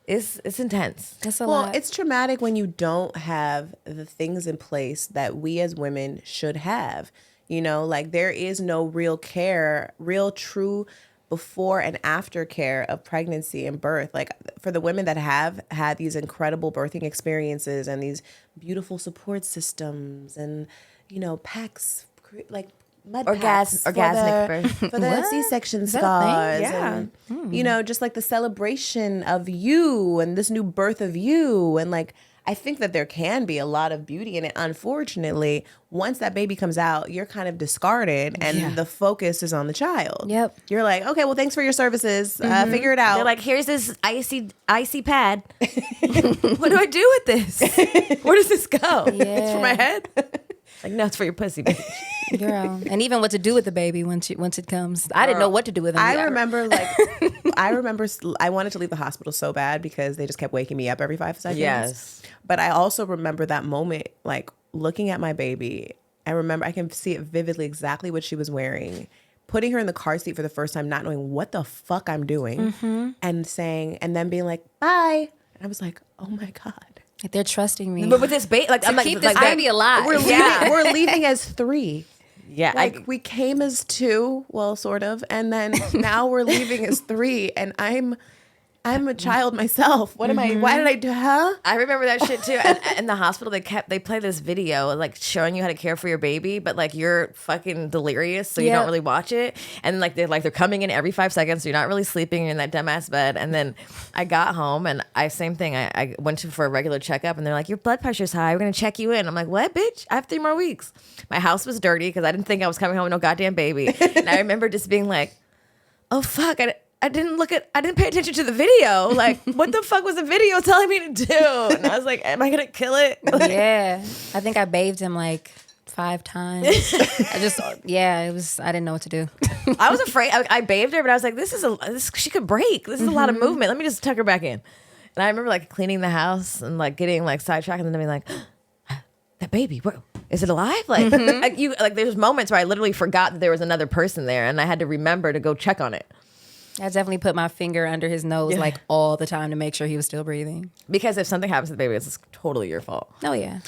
intense. That's a lot. It's traumatic when you don't have the things in place that we as women should have. You know, like there is no real true before and after care of pregnancy and birth. Like for the women that have had these incredible birthing experiences and these beautiful support systems and, you know, packs, like mud packs orgasmic birth. for the C-section scars. Yeah. And, you know, just like the celebration of you and this new birth of you. And like, I think that there can be a lot of beauty in it. Unfortunately, once that baby comes out, you're kind of discarded and the focus is on the child. Yep. You're like, okay, well, thanks for your services. Figure it out. They're like, here's this icy pad. What do I do with this? Where does this go? It's for my head? Like, no, it's for your pussy, bitch. Girl. And even what to do with the baby once it comes. I didn't know what to do with him. I remember I wanted to leave the hospital so bad because they just kept waking me up every 5 seconds. Yes. But I also remember that moment, like looking at my baby. I can see it vividly exactly what she was wearing. Putting her in the car seat for the first time, not knowing what the fuck I'm doing, and then being like, bye. And I was like, oh my God. Like they're trusting me. But with this baby, like, I'm like, keep this baby alive. We're leaving as 3. Yeah. Like we came as 2, well, sort of, and then now we're leaving as 3, and I'm a child myself. What am I? Why did I do? Huh? I remember that shit too. And in the hospital, they play this video like showing you how to care for your baby, but like you're fucking delirious, so you don't really watch it. And like they're coming in every 5 seconds, so you're not really sleeping. You're in that dumbass bed. And then I got home and same thing. I went for a regular checkup, and they're like, your blood pressure's high. We're gonna check you in. I'm like, what, bitch? I have 3 more weeks. My house was dirty because I didn't think I was coming home with no goddamn baby. And I remember just being like, oh fuck, I didn't pay attention to the video. Like, what the fuck was the video telling me to do? And I was like, am I gonna kill it? Yeah. I think I bathed him like 5 times. I didn't know what to do. I was afraid. I bathed her, but I was like, she could break. This is a lot of movement. Let me just tuck her back in. And I remember like cleaning the house and like getting like sidetracked and then being like, that baby, is it alive? Like, there's moments where I literally forgot that there was another person there, and I had to remember to go check on it. I definitely put my finger under his nose like all the time to make sure he was still breathing. Because if something happens to the baby, it's totally your fault. Oh yeah.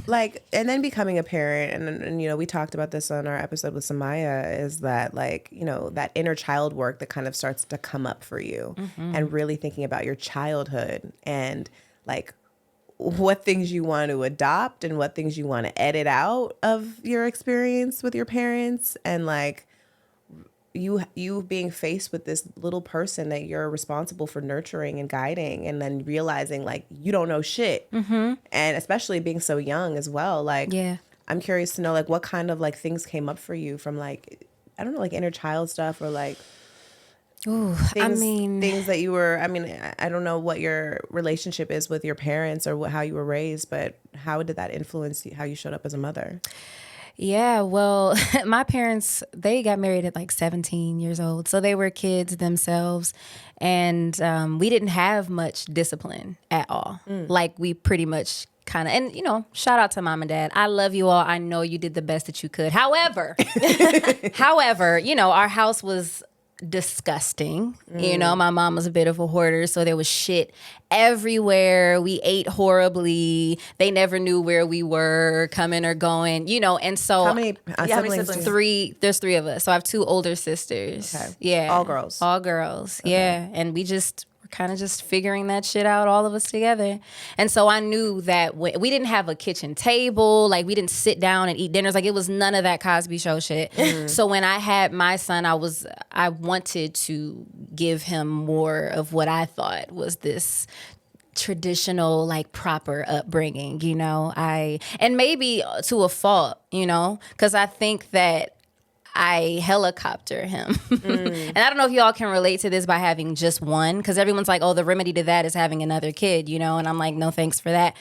Like, and then becoming a parent, and you know, we talked about this on our episode with Samaya, is that like, you know, that inner child work that kind of starts to come up for you, and really thinking about your childhood and like what things you want to adopt and what things you want to edit out of your experience with your parents, and like you being faced with this little person that you're responsible for nurturing and guiding, and then realizing like you don't know shit, and especially being so young as well. Like, I'm curious to know like what kind of like things came up for you from like, I don't know, like inner child stuff or like things that you were. I mean, I don't know what your relationship is with your parents or how you were raised, but how did that influence how you showed up as a mother? Yeah, well, my parents, they got married at like 17 years old. So they were kids themselves. And we didn't have much discipline at all. Like we pretty much kind of, and you know, shout out to mom and dad. I love you all. I know you did the best that you could. However, you know, our house was disgusting. You know, my mom was a bit of a hoarder, so there was shit everywhere. We ate horribly. They never knew where we were coming or going, you know, and so how many siblings? 3. There's 3 of us. So I have 2 older sisters. Okay. Yeah. All girls. Okay. Yeah. And we just were kind of just figuring that shit out, all of us together. And so I knew that we didn't have a kitchen table, like we didn't sit down and eat dinners, like it was none of that Cosby Show shit. So when I had my son, I wanted to give him more of what I thought was this traditional, like, proper upbringing, you know. And maybe to a fault, you know, because I think that I helicopter him. And I don't know if y'all can relate to this by having just one, because everyone's like, oh, the remedy to that is having another kid, you know? And I'm like, no, thanks for that.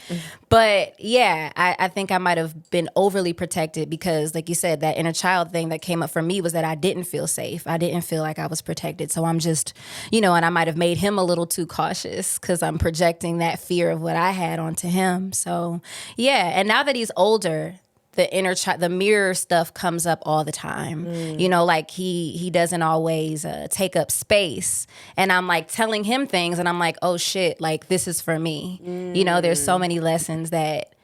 But yeah, I think I might have been overly protected because, like you said, that inner child thing that came up for me was that I didn't feel safe. I didn't feel like I was protected. So I'm just, you know, and I might have made him a little too cautious because I'm projecting that fear of what I had onto him. So yeah, and now that he's older, the mirror stuff comes up all the time. You know, like he doesn't always take up space. And I'm like telling him things and I'm like, oh shit, like this is for me. You know, there's so many lessons that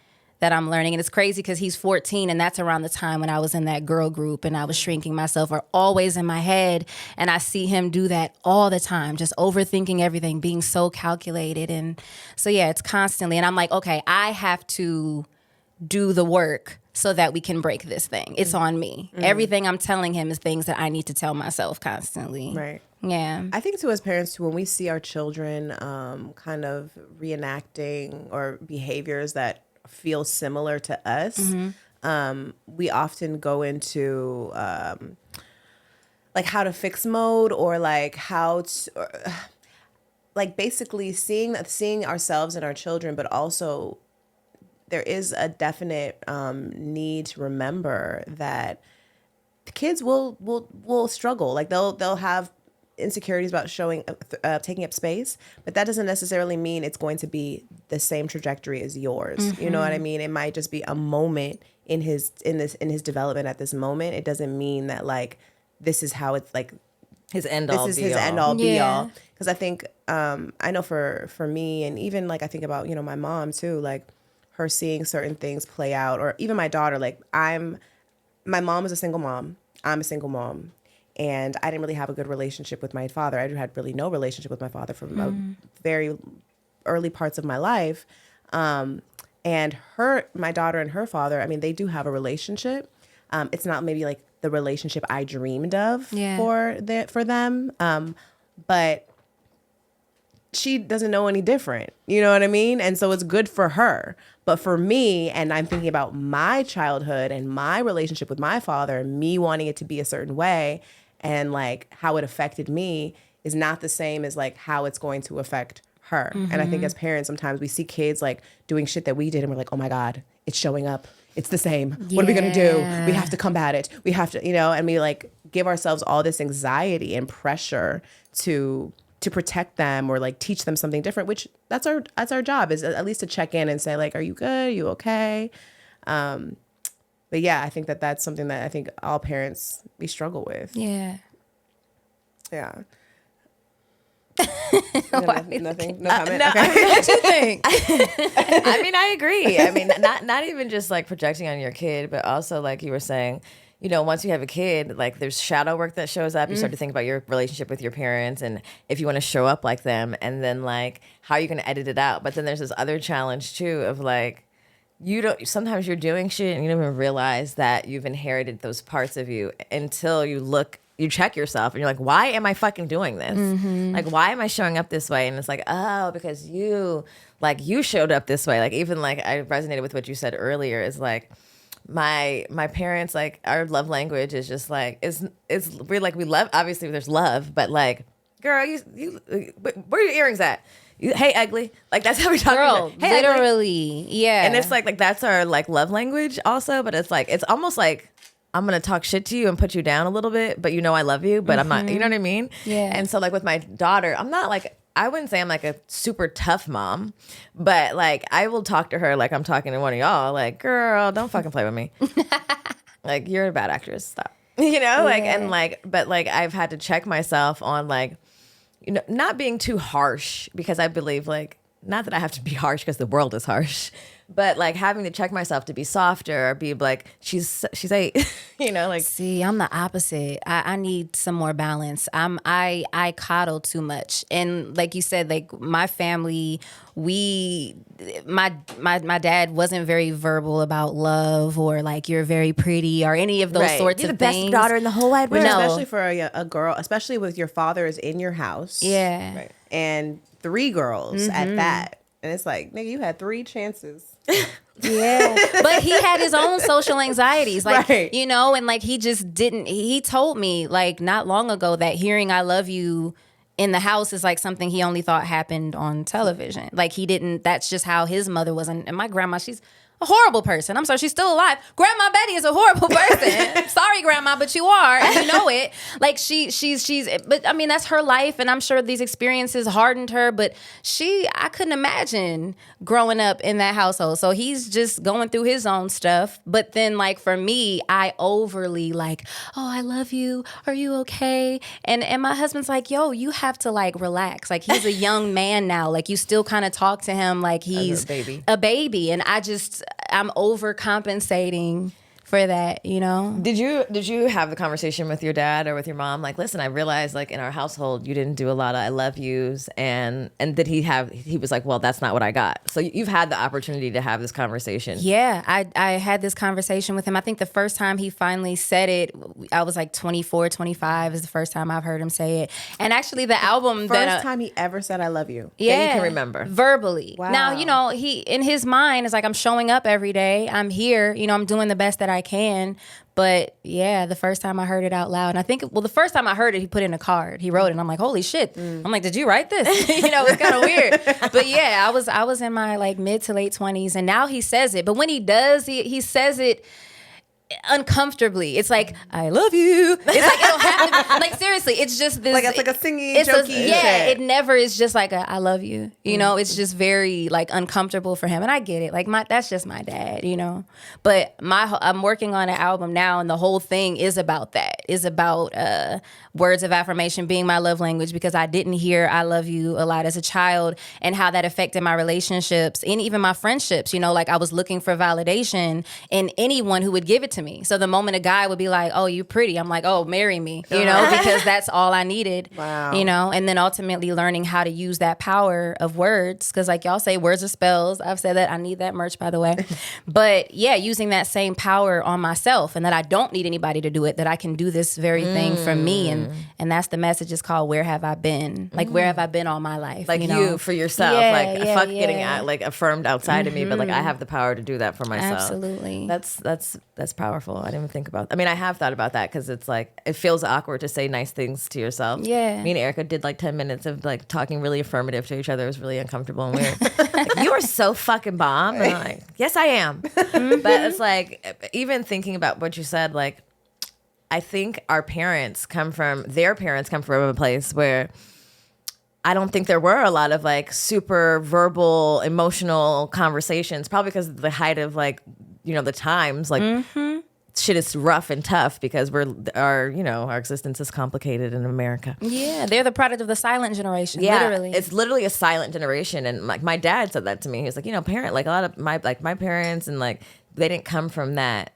I'm learning. And it's crazy because he's 14 and that's around the time when I was in that girl group and I was shrinking myself or always in my head. And I see him do that all the time, just overthinking everything, being so calculated. And so yeah, it's constantly. And I'm like, okay, I have to do the work so that we can break this thing. It's on me. Everything I'm telling him is things that I need to tell myself constantly. Right. Yeah. I think too, as parents too, when we see our children kind of reenacting or behaviors that feel similar to us, we often go into like how to fix mode or like how to, like basically seeing ourselves and our children, but also there is a definite need to remember that kids will struggle. Like they'll have insecurities about taking up space, but that doesn't necessarily mean it's going to be the same trajectory as yours. You know what I mean? It might just be a moment in his development at this moment. It doesn't mean that like this is how it's like his end all be all. Because I think I know for me, and even like I think about, you know, my mom too, like her seeing certain things play out, or even my daughter. Like my mom is a single mom. I'm a single mom. And I didn't really have a good relationship with my father. I had really no relationship with my father from very early parts of my life. And my daughter and her father, I mean, they do have a relationship. It's not maybe like the relationship I dreamed of for them. But she doesn't know any different. You know what I mean? And so it's good for her. But for me, and I'm thinking about my childhood and my relationship with my father, and me wanting it to be a certain way, and like how it affected me is not the same as like how it's going to affect her. And I think as parents, sometimes we see kids like doing shit that we did and we're like, oh my God, it's showing up. It's the same. What are we going to do? We have to combat it. We have to, you know, and we like give ourselves all this anxiety and pressure to protect them or like teach them something different, which that's our job, is at least to check in and say like, are you good? Are you okay? But yeah, I think that's something that I think all parents, we struggle with. Yeah. Yeah. Nothing. No comment. No, okay. What you think? I mean, I agree. I mean, not even just like projecting on your kid, but also like you were saying, you know, once you have a kid, like there's shadow work that shows up. You start to think about your relationship with your parents and if you want to show up like them, and then like how are you going to edit it out? But then there's this other challenge too of like, sometimes you're doing shit and you don't even realize that you've inherited those parts of you until you check yourself and you're like, why am I fucking doing this? Like, why am I showing up this way? And it's like, oh, because you showed up this way. Like, even like I resonated with what you said earlier is like, my parents, like our love language is just like, we're like, we love, obviously there's love, but like, girl, you where are your earrings at? Hey, ugly. Like that's how we talk. Girl, hey, literally. ugly. Yeah. And it's like that's our like love language also, but it's like, it's almost like I'm going to talk shit to you and put you down a little bit, but you know I love you, but I'm not, you know what I mean? Yeah. And so like with my daughter, I'm not like, I wouldn't say I'm like a super tough mom, but like I will talk to her like I'm talking to one of y'all, like, girl, don't fucking play with me. Like, you're a bad actress. Stop. You know, like, and like, but like I've had to check myself on like, you know, not being too harsh, because I believe like, not that I have to be harsh because the world is harsh, But like having to check myself to be softer or be like, she's 8, you know, like. See, I'm the opposite. I need some more balance. I coddle too much. And like you said, like my family, my dad wasn't very verbal about love or like you're very pretty or any of those sorts you're of the things. best daughter in the whole wide world. No. Especially for a girl, especially with your father is in your house. Yeah. Right. And 3 girls at that. And it's like, nigga, you had 3 chances. Yeah. But he had his own social anxieties. Like, Right. you know, and like he just didn't, he told me like not long ago that hearing I love you in the house is like something he only thought happened on television. Like he didn't, that's just how his mother was. And my grandma, she's a horrible person. I'm sorry, she's still alive. Grandma Betty is a horrible person. Sorry, Grandma, but you are, and you know it. Like she's. But I mean, that's her life, and I'm sure these experiences hardened her. But I couldn't imagine growing up in that household. So he's just going through his own stuff. But then, like for me, I overly like, oh, I love you. Are you okay? And my husband's like, yo, you have to like relax. Like he's a young man now. Like you still kind of talk to him like he's a baby, and I'm overcompensating for that, you know? Did you have the conversation with your dad or with your mom? Like, listen, I realized like in our household, you didn't do a lot of I love yous. And did he was like, well, that's not what I got. So you've had the opportunity to have this conversation. Yeah, I had this conversation with him. I think the first time he finally said it, I was like 24, 25 is the first time I've heard him say it. And actually the album First time he ever said I love you. yeah, that you can remember. Verbally. Wow. Now, you know, he in his mind is like, I'm showing up every day. I'm here. You know, I'm doing the best that I can. But yeah, the first time I heard it out loud, and I think, well, the first time I heard it, he put in a card. He wrote it, and I'm like, holy shit. I'm like, did you write this? You know, it's kind of weird. But yeah, I was in my like mid to late 20s, and now he says it. But when he does, he says it uncomfortably. It's like, I love you. It's like, it'll happen. Like, seriously, it's just this. Like it's like a singing, jokey yeah, shit. it never is just like I love you. You know, it's just very like uncomfortable for him. And I get it. Like that's just my dad, you know. But I'm working on an album now, and the whole thing is about that. Is about words of affirmation being my love language, because I didn't hear I love you a lot as a child, and how that affected my relationships and even my friendships. You know, like I was looking for validation in anyone who would give it to me. So the moment a guy would be like, oh, you pretty, I'm like, oh, marry me, you know, because that's all I needed. Wow. You know, and then ultimately learning how to use that power of words, because like y'all say, words are spells. I've said that. I need that merch, by the way. But yeah, using that same power on myself, and that I don't need anybody to do it, that I can do this very thing for me. And that's the message. Is called Where Have I Been? Like, where have I been all my life? Like you know? you for yourself. Yeah, like yeah, fuck yeah. getting like affirmed outside of me, but like I have the power to do that for myself. Absolutely. That's powerful. I didn't even think about. I mean, I have thought about that, because it's like it feels awkward to say nice things to yourself. Yeah. Me and Erica did like 10 minutes of like talking really affirmative to each other. It was really uncomfortable and weird. Like, you are so fucking bomb. And I'm like, yes, I am. But it's like, even thinking about what you said, like, I think their parents come from a place where I don't think there were a lot of like super verbal, emotional conversations, probably because of the height of like, you know, the times, like shit is rough and tough because our existence is complicated in America. Yeah, they're the product of the silent generation. Yeah, literally. it's literally a silent generation. And like my dad said that to me. He was like, you know, like a lot of my parents, and like they didn't come from that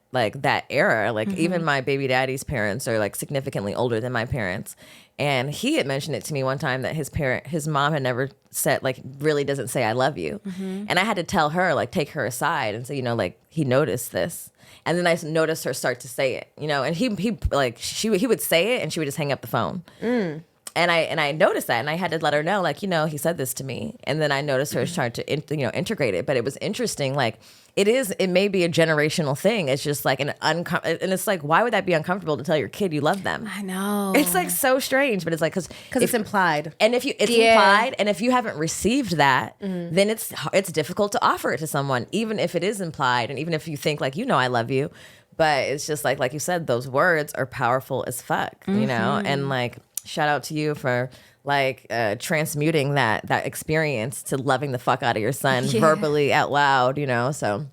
era. Like even my baby daddy's parents are like significantly older than my parents. And he had mentioned it to me one time that his mom had never said, like, really doesn't say I love you. And I had to tell her, like, take her aside and say, you know, like, he noticed this. And then I noticed her start to say it, you know, and he would say it and she would just hang up the phone. And I noticed that, and I had to let her know, like, you know, he said this to me. And then I noticed her trying to integrate it. But it was interesting, like, it may be a generational thing. It's just like and it's like, why would that be uncomfortable to tell your kid you love them? I know. It's like so strange, but it's like because it's implied. And if it's implied, and if you haven't received that, then it's difficult to offer it to someone, even if it is implied, and even if you think like, you know, I love you. But it's just like you said, those words are powerful as fuck, you know? And like, shout out to you for like transmuting that experience to loving the fuck out of your son verbally out loud, you know? So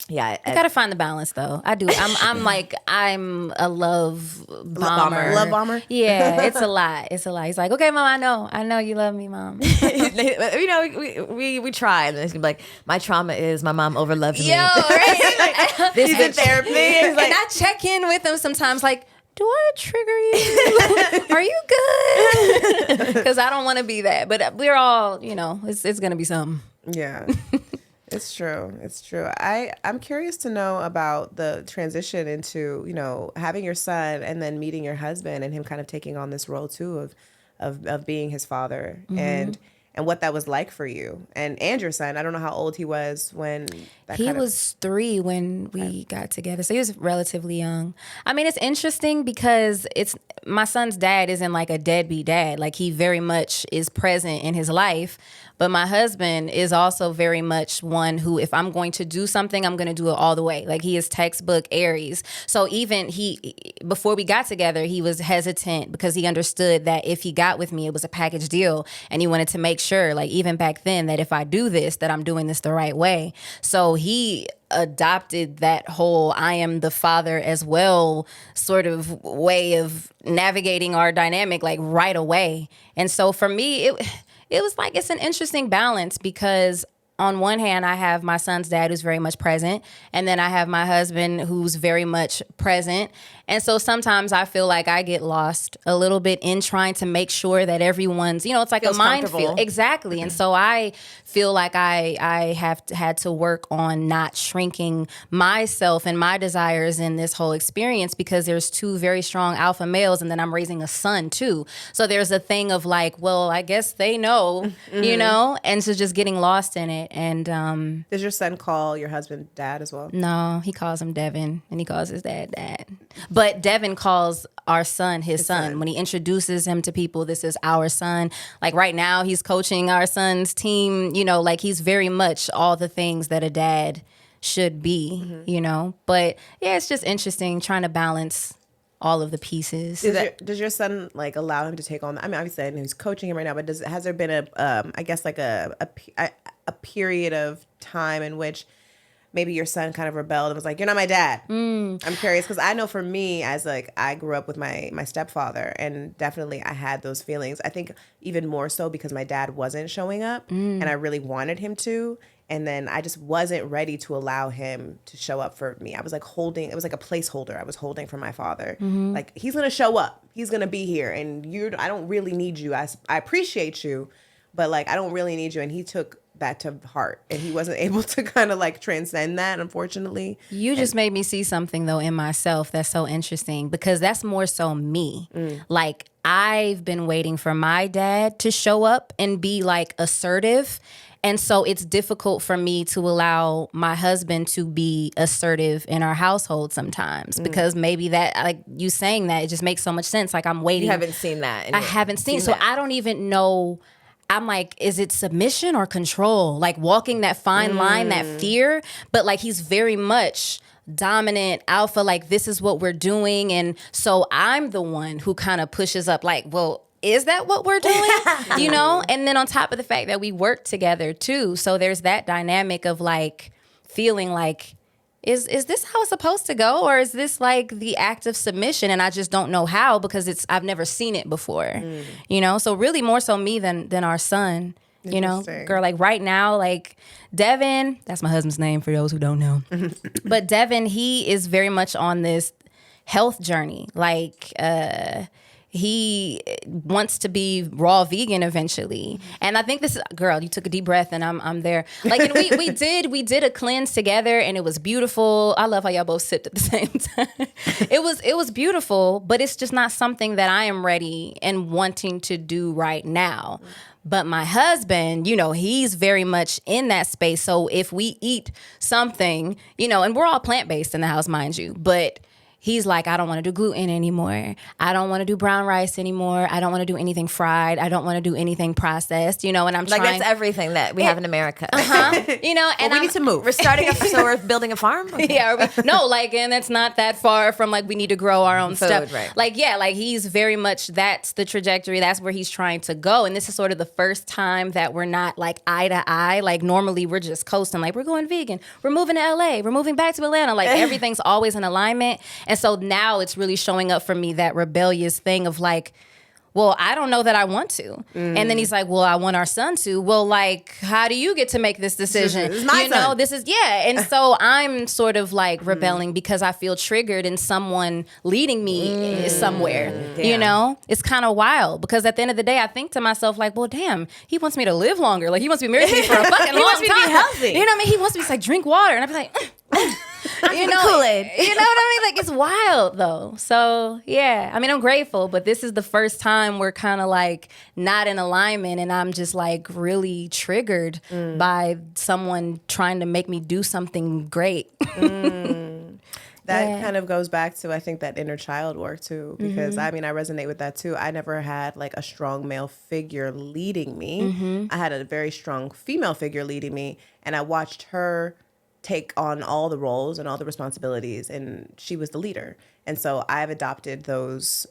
Yeah, I gotta find the balance though. I do. I'm a love bomber. Love bomber? Yeah, it's a lot. It's a lot. He's like, okay, mom, I know you love me, mom. you know, we try, and it's gonna be like, my trauma is my mom overloved me. Yo, right? This He's in therapy. He's like, And I check in with him sometimes, like, do I trigger you? Are you good? Because I don't want to be that. But we're all, you know, it's gonna be something. yeah. It's true. It's true. I'm curious to know about the transition into, you know, having your son and then meeting your husband and him kind of taking on this role too of being his father and what that was like for you and your son. I don't know how old he was when He was 3 when we got together. So he was relatively young. I mean, it's interesting because my son's dad isn't like a deadbeat dad. Like, he very much is present in his life. But my husband is also very much one who, if I'm going to do something, I'm going to do it all the way. Like, he is textbook Aries. So even before we got together, he was hesitant because he understood that if he got with me, it was a package deal. And he wanted to make sure, like, even back then, that if I do this, that I'm doing this the right way. So he adopted that whole I am the father as well sort of way of navigating our dynamic, like, right away. And so for me, it was like, it's an interesting balance because on one hand, I have my son's dad who's very much present, and then I have my husband who's very much present. And so sometimes I feel like I get lost a little bit in trying to make sure that everyone's, you know, it's like Feels a minefield. Exactly. And so I feel like I have had to work on not shrinking myself and my desires in this whole experience because there's 2 very strong alpha males, and then I'm raising a son too. So there's a thing of like, well, I guess they know, you know, and so just getting lost in it. And Does your son call your husband dad as well? no, he calls him Devin, and he calls his dad dad. But Devin calls our son his son. When he introduces him to people, this is our son. Like, right now, he's coaching our son's team. You know, like, he's very much all the things that a dad should be, you know. But yeah, it's just interesting trying to balance all of the pieces. Does your son like allow him to take on? I mean, obviously, I know he's coaching him right now, but has there been I guess like a period of time in which maybe your son kind of rebelled and was like, "You're not my dad." I'm curious because I know for me, as like I grew up with my stepfather, and definitely I had those feelings. I think even more so because my dad wasn't showing up, and I really wanted him to. And then I just wasn't ready to allow him to show up for me. I was like it was like a placeholder I was holding for my father. Like, he's going to show up. He's going to be here. And I don't really need you. I appreciate you, but like, I don't really need you. And he took that to heart, and he wasn't able to kind of like transcend that, unfortunately. You just made me see something though in myself that's so interesting because that's more so me. Like, I've been waiting for my dad to show up and be like assertive. And so it's difficult for me to allow my husband to be assertive in our household sometimes because maybe that, like you saying that, it just makes so much sense. Like, I'm waiting. You haven't seen that. I haven't seen. So I don't even know. I'm like, is it submission or control? Like, walking that fine line, that fear. But like, he's very much dominant alpha. Like, this is what we're doing. And so I'm the one who kind of pushes up like, well, is that what we're doing? You know? And then on top of the fact that we work together too. So there's that dynamic of like feeling like, is this how it's supposed to go? Or is this like the act of submission? And I just don't know how because I've never seen it before. You know? So really more so me than our son. You know? Girl, like right now, like Devin, that's my husband's name for those who don't know. But Devin, he is very much on this health journey. Like, he wants to be raw vegan eventually. And I think this is, girl, you took a deep breath and I'm there. Like, and we did a cleanse together and it was beautiful. I love how y'all both sipped at the same time. It was beautiful, but it's just not something that I am ready and wanting to do right now. But my husband, you know, he's very much in that space. So if we eat something, you know, and we're all plant-based in the house, mind you, but he's like, I don't want to do gluten anymore. I don't want to do brown rice anymore. I don't want to do anything fried. I don't want to do anything processed, you know, and I'm Like trying. that's everything that we have in America. You know, and we need to move. We're starting up, so we're building a farm? Okay. Yeah, no, like, and it's not that far from like we need to grow our own Food, stuff. right. Like, yeah, like he's very much, that's the trajectory. That's where he's trying to go. And this is sort of the first time that we're not like eye to eye. Like normally we're just coasting, like we're going vegan. We're moving to LA. We're moving back to Atlanta. Like everything's always in alignment. And so now it's really showing up for me, that rebellious thing of like, well, I don't know that I want to. And then he's like, well, I want our son to. Well, like, how do you get to make this decision? This is my son. This is, yeah. And so I'm sort of like rebelling because I feel triggered in someone leading me somewhere. Damn. You know, it's kind of wild because at the end of the day, I think to myself, like, well, damn, he wants me to live longer. Like, he wants to be married to me for a fucking long wants me to time. be healthy. You know what I mean? He wants me to like drink water. And I'd be like, you know, Kool-Aid. you know what I mean? Like, it's wild though. So yeah, I mean, I'm grateful, but this is the first time we're kind of like not in alignment, and I'm just like really triggered by someone trying to make me do something great. That kind of goes back to, I think, that inner child work too, because I mean, I resonate with that too. I never had like a strong male figure leading me. I had a very strong female figure leading me, and I watched her take on all the roles and all the responsibilities, and she was the leader. And so I've adopted those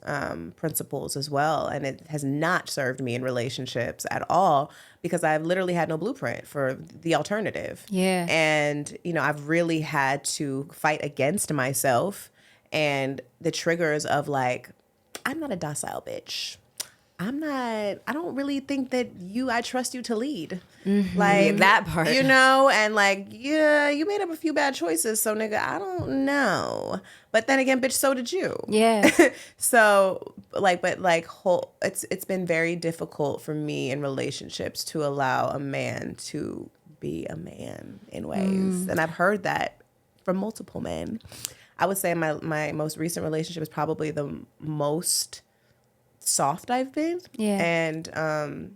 principles as well, and it has not served me in relationships at all because I've literally had no blueprint for the alternative. Yeah. And, you know, I've really had to fight against myself and the triggers of like, I'm not a docile bitch. I don't really think that I trust you to lead. Like That part. you know, and like, yeah, you made up a few bad choices. So nigga, I don't know. But then again, bitch, so did you. Yeah. So like, but like it's been very difficult for me in relationships to allow a man to be a man in ways. And I've heard that from multiple men. I would say my most recent relationship is probably the most soft I've been. Yeah. And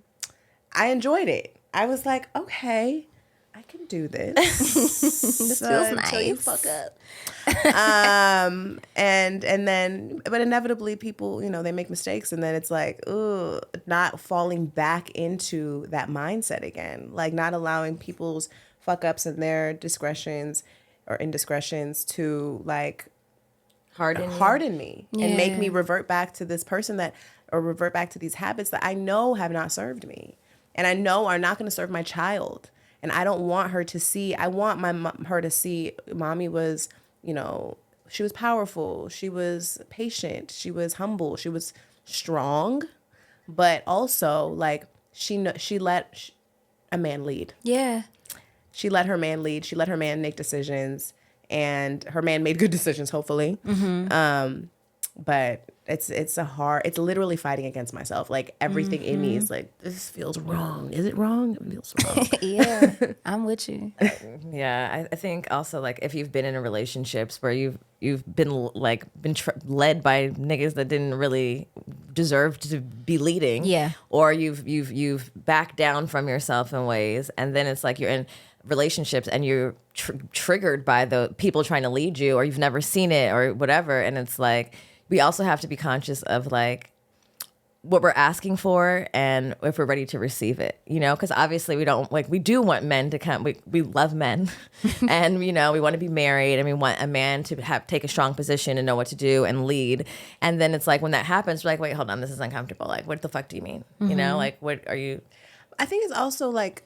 I enjoyed it. I was like, okay, I can do this. This feels Until you nice. fuck up. And then, but inevitably people, you know, they make mistakes, and then it's like, ooh, not falling back into that mindset again. Like not allowing people's fuck ups and their discretions or indiscretions to like harden me and make me revert back to this person or revert back to these habits that I know have not served me and I know are not going to serve my child. And I don't want her to see, I want her to see mommy was, you know, she was powerful. She was patient. She was humble. She was strong, but also like she let a man lead. Yeah. She let her man lead. She let her man make decisions, and her man made good decisions, hopefully. But it's literally fighting against myself. Like everything in me is like, this feels wrong. Is it wrong? It feels wrong. Yeah. I'm with you. Yeah, I think also like if you've been in a relationships where you've been led by niggas that didn't really deserve to be leading, Yeah. or you've backed down from yourself in ways, and then it's like you're in relationships and you're triggered by the people trying to lead you, or you've never seen it or whatever, and it's like we also have to be conscious of like what we're asking for and if we're ready to receive it, you know, because obviously we do want men to come, we love men and, you know, we want to be married and we want a man to take a strong position and know what to do and lead. And then it's like, when that happens, we're like, wait, hold on, this is uncomfortable. Like, what the fuck do you mean? You know, like, what are you? I think it's also like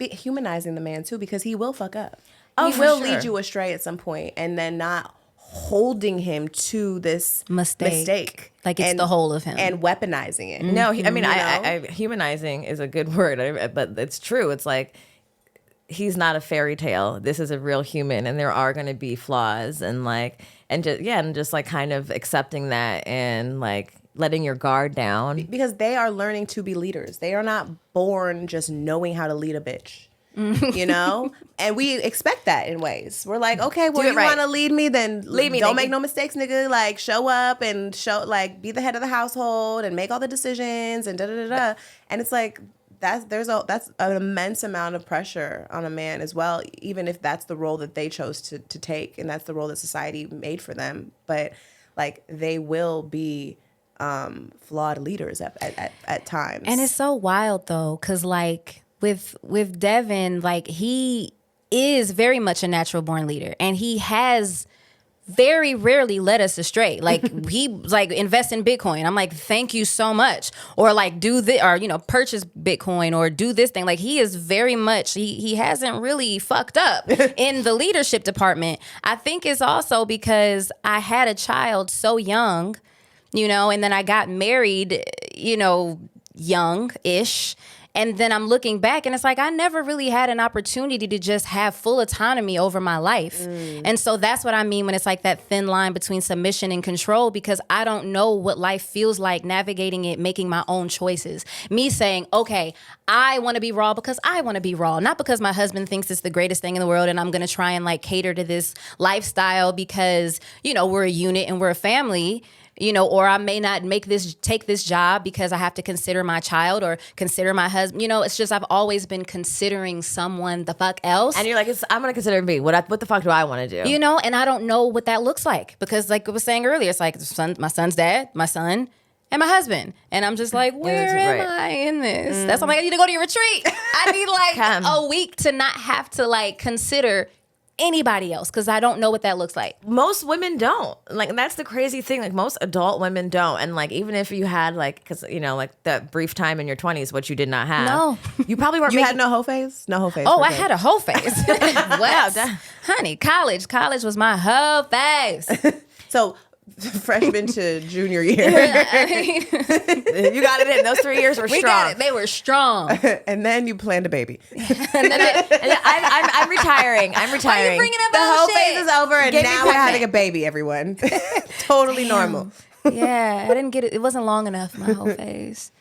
humanizing the man too, because he will fuck up. Oh, He will for lead sure. you astray at some point, and then not holding him to this mistake. Like it's the whole of him. And weaponizing it. No, I mean, You know? I humanizing is a good word, but it's true. It's like, he's not a fairy tale. This is a real human, and there are going to be flaws, and just like kind of accepting that and like letting your guard down. Because they are learning to be leaders. They are not born just knowing how to lead a bitch. You know? And we expect that in ways. We're like, okay, well, Do it you right. want to lead me, then Lead me, don't nigga. make no mistakes, nigga. Like, show up and be the head of the household and make all the decisions and da-da-da-da. And it's like, that's an immense amount of pressure on a man as well, even if that's the role that they chose to take, and that's the role that society made for them. But like, they will be flawed leaders at times. And it's so wild though, because like with Devin, like, he is very much a natural born leader, and he has very rarely led us astray. Like, he like, invest in Bitcoin. I'm like, thank you so much. Or like, do this, or, you know, purchase Bitcoin, or do this thing. Like, he is very much, he hasn't really fucked up in the leadership department. I think it's also because I had a child so young, you know, and then I got married, you know, young-ish. And then I'm looking back, and it's like, I never really had an opportunity to just have full autonomy over my life. And so that's what I mean when it's like that thin line between submission and control, because I don't know what life feels like navigating it, making my own choices. Me saying, okay, I want to be raw because I want to be raw, not because my husband thinks it's the greatest thing in the world and I'm going to try and like cater to this lifestyle because, you know, we're a unit and we're a family. You know, or I may not take this job because I have to consider my child or consider my husband. You know, it's just, I've always been considering someone the fuck else. And you're like, I'm going to consider me. What the fuck do I want to do? You know, and I don't know what that looks like, because like I was saying earlier, it's like my son's dad, my son, and my husband. And I'm just like, where am I in this? That's why I'm like, I need to go to your retreat. I need like a week to not have to like consider anybody else, because I don't know what that looks like. Most women don't. Like, that's the crazy thing. Like, most adult women don't. And like, even if you had like, because, you know, like that brief time in your 20s, which you did not have. No. You probably weren't. You had no whole phase? No whole phase. Oh, I had a whole phase. What? Honey, college was my whole phase. So freshman to junior year. You got it in. Those 3 years were strong. We got it. They were strong. And then you planned a baby. I'm retiring. I'm retiring. Why are you bringing up The whole shit? phase is over, and Get me now we're pregnant. having a baby, everyone. Totally normal. Yeah, I didn't get it. It wasn't long enough, my whole phase.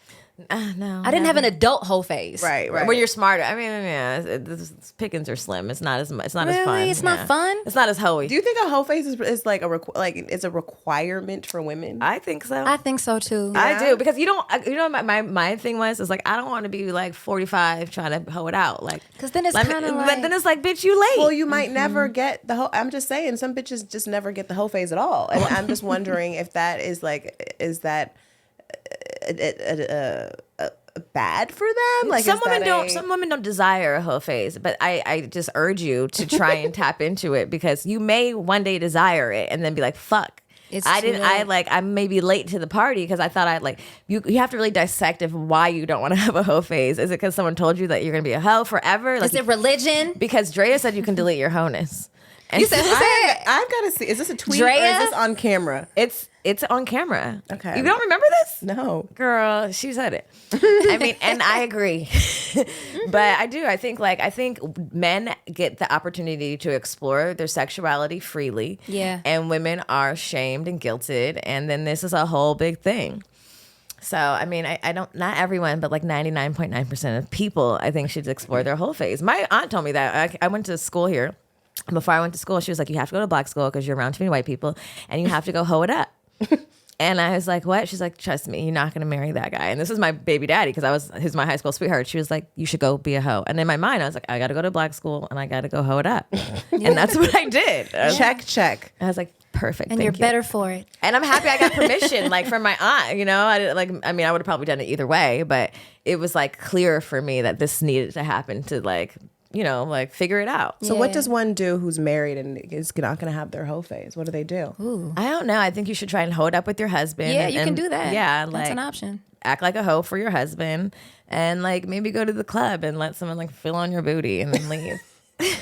No. I didn't have an adult whole phase. Right. When you're smarter. I mean, yeah, the pickings are slim. It's not as much. It's not as fun. Really? It's not fun? It's not as hoey. Do you think a whole phase is like it's a requirement for women? I think so. I think so too. I do, because you know my thing was like, I don't want to be like 45 trying to hoe it out, like, Because then it's kind of like, but then it's like, bitch, you late. Well, you might never get the whole. I'm just saying, some bitches just never get the whole phase at all, and I'm just wondering if that is that bad for them? Like, some women don't desire a hoe phase, but I just urge you to try and tap into it, because you may one day desire it and then be like, fuck. I'm maybe late to the party because I thought you have to really dissect why you don't want to have a hoe phase. Is it because someone told you that you're gonna be a hoe forever? Like, is it religion? Because Drea said you can delete your hoe-ness. And You said who said? I've got to see. Is this a tweet Drea? or is this on camera? It's on camera. Okay. You don't remember this? No. Girl, she said it. I mean, and I agree. But I do. I think men get the opportunity to explore their sexuality freely. Yeah. And women are shamed and guilted. And then this is a whole big thing. So, I mean, I don't, not everyone, but like 99.9% of people, I think, should explore their whole phase. My aunt told me that. I went to school here. Before I went to school, she was like, you have to go to black school because you're around too many white people, and you have to go hoe it up. And I was like, what? She's like, trust me, you're not going to marry that guy. And this is my baby daddy, because he's my high school sweetheart. She was like, you should go be a hoe. And in my mind, I was like, I got to go to black school and I got to go hoe it up. And that's what I did. Check. I was like, perfect. And thank you're you. better for it. And I'm happy I got permission, like, from my aunt, you know. I would have probably done it either way, but it was like clear for me that this needed to happen to, like, you know, like, figure it out. So what does one do who's married and is not going to have their hoe phase? What do they do? Ooh. I don't know. I think you should try and hoe it up with your husband. Yeah, you can do that. Yeah, that's like, an option. Act like a hoe for your husband, and like maybe go to the club and let someone like feel on your booty and then leave.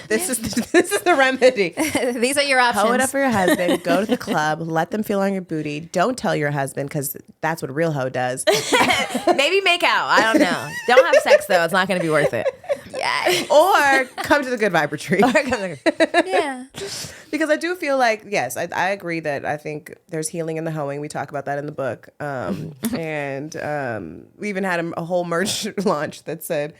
This is the remedy. These are your options. Hoe it up for your husband. Go to the club. Let them feel on your booty. Don't tell your husband, because that's what a real hoe does. Maybe make out. I don't know. Don't have sex though. It's not going to be worth it. Yeah. Or come to the good vibe retreat. Yeah. Because I do feel like, yes, I agree that I think there's healing in the hoeing. We talk about that in the book. And we even had a whole merch launch that said,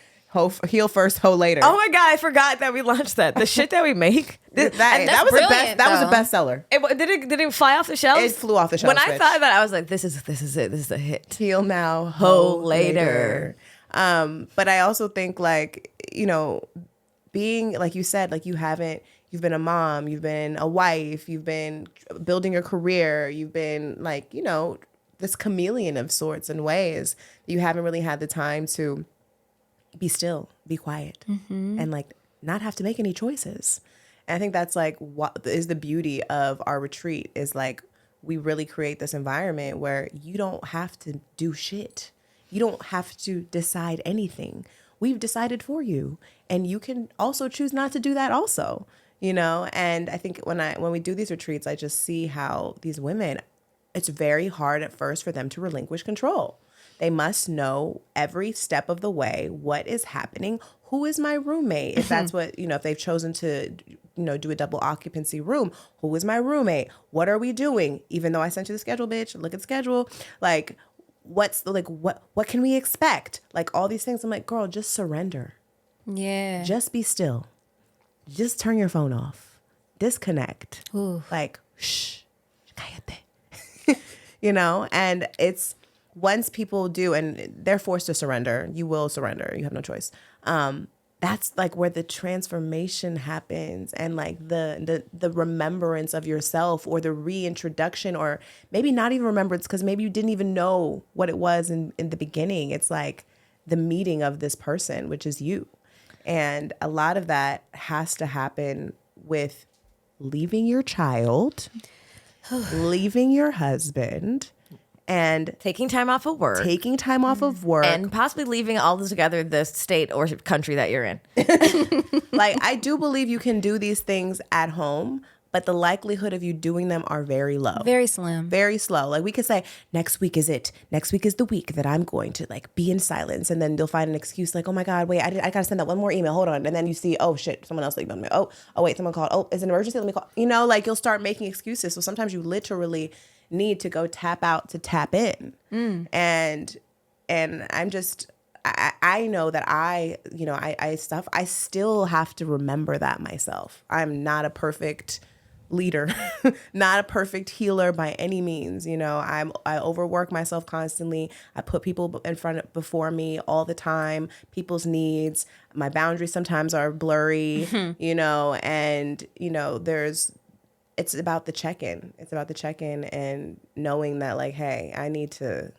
heal first, hoe later. Oh my God, I forgot that we launched that. The shit that we make. That was the best. That was a bestseller. Did it fly off the shelves? It flew off the shelves. When I thought that, I was like, this is it. This is a hit. Heal now, Hoe later. But I also think like, you know, being, like you said, like you've been a mom, you've been a wife, you've been building your career, you've been like, you know, this chameleon of sorts and ways. You haven't really had the time to be still, be quiet, and like not have to make any choices. And I think that's like what is the beauty of our retreat is like we really create this environment where you don't have to do shit. You don't have to decide anything. We've decided for you, and you can also choose not to do that also, you know? And I think when we do these retreats, I just see how these women, it's very hard at first for them to relinquish control. They must know every step of the way what is happening. Who is my roommate? If that's what, you know, if they've chosen to, you know, do a double occupancy room, who is my roommate? What are we doing? Even though I sent you the schedule, bitch, look at the schedule. Like, what's the, like, what can we expect? Like all these things. I'm like, girl, just surrender. Yeah. Just be still. Just turn your phone off. Disconnect. Ooh. Like, shh, cállate. You know, and it's, once people do, and they're forced to surrender, you will surrender. You have no choice. That's like where the transformation happens, and like the remembrance of yourself, or the reintroduction, or maybe not even remembrance, because maybe you didn't even know what it was in the beginning. It's like the meeting of this person, which is you. And a lot of that has to happen with leaving your child, leaving your husband, and taking time off of work. And possibly leaving altogether the state or country that you're in. like, I do believe you can do these things at home, but the likelihood of you doing them are very low. Very slim. Very slow. Like, we could say, next week is it. Next week is the week that I'm going to like be in silence. And then you'll find an excuse like, oh my God, wait, I gotta send that one more email. Hold on. And then you see, oh shit, someone else emailed me. Oh wait, someone called. Oh, it's an emergency. Let me call. You know, like you'll start making excuses. So sometimes you literally need to go tap out to tap in. And I'm just, I know that I still have to remember that myself. I'm not a perfect leader, not a perfect healer by any means. You know, I overwork myself constantly. I put people before me all the time, people's needs. My boundaries sometimes are blurry, you know, and, you know, it's about the check-in. It's about the check-in and knowing that, like, hey, I need to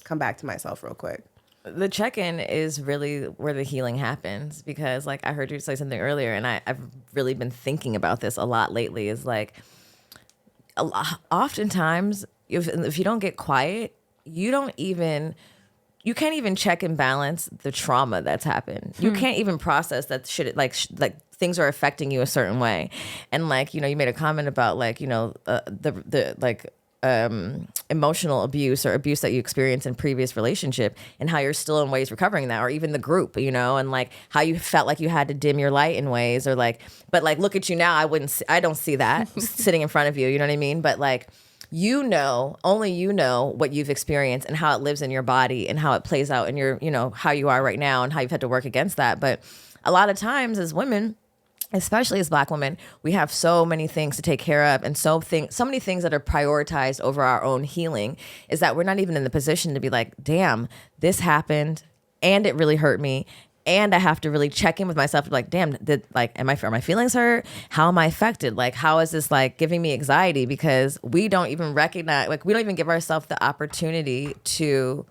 come back to myself real quick. The check-in is really where the healing happens, because like I heard you say something earlier, and I've really been thinking about this a lot lately, is like oftentimes if you don't get quiet, you can't even check and balance the trauma that's happened. You can't even process that shit, like things are affecting you a certain way. And like, you know, you made a comment about like, you know, the like emotional abuse or abuse that you experienced in previous relationship, and how you're still in ways recovering that, or even the group, you know, and like how you felt like you had to dim your light in ways, or like, but like, look at you now. I don't see that sitting in front of you. You know what I mean? But like, you know, only you know what you've experienced and how it lives in your body and how it plays out in your, you know, how you are right now and how you've had to work against that. But a lot of times as women, especially as Black women, we have so many things to take care of, and so many things that are prioritized over our own healing, is that we're not even in the position to be like, damn, this happened and it really hurt me. And I have to really check in with myself to be like, damn, are my feelings hurt? How am I affected? Like, how is this like giving me anxiety? Because we don't even recognize, like, we don't even give ourselves the opportunity to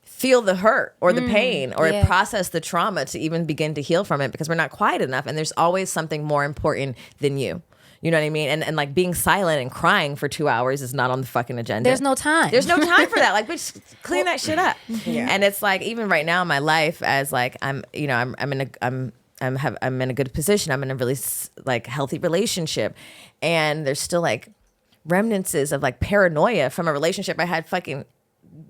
feel the hurt or the pain or process the trauma to even begin to heal from it, because we're not quiet enough. And there's always something more important than you. You know what I mean? And like being silent and crying for 2 hours is not on the fucking agenda. There's no time. There's no time for that. Like, bitch, clean that shit up. Yeah. And it's like, even right now in my life, as like I'm in a good position. I'm in a really like healthy relationship, and there's still like remnants of like paranoia from a relationship I had fucking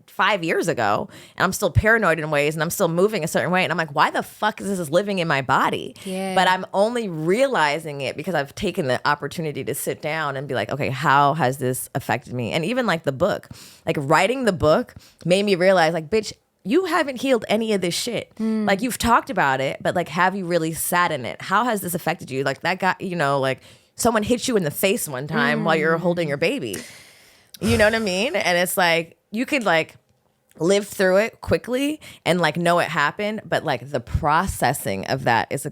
5 years ago, and I'm still paranoid in ways, and I'm still moving a certain way, and I'm like, why the fuck is this living in my body? Yeah. But I'm only realizing it because I've taken the opportunity to sit down and be like, okay, how has this affected me? And even like the book, like writing the book made me realize, like, bitch, you haven't healed any of this shit. Like, you've talked about it, but like, have you really sat in it? How has this affected you? Like, that guy, you know, like someone hit you in the face one time while you're holding your baby. You know what I mean? And it's like, you could like live through it quickly and like know it happened, but like the processing of that is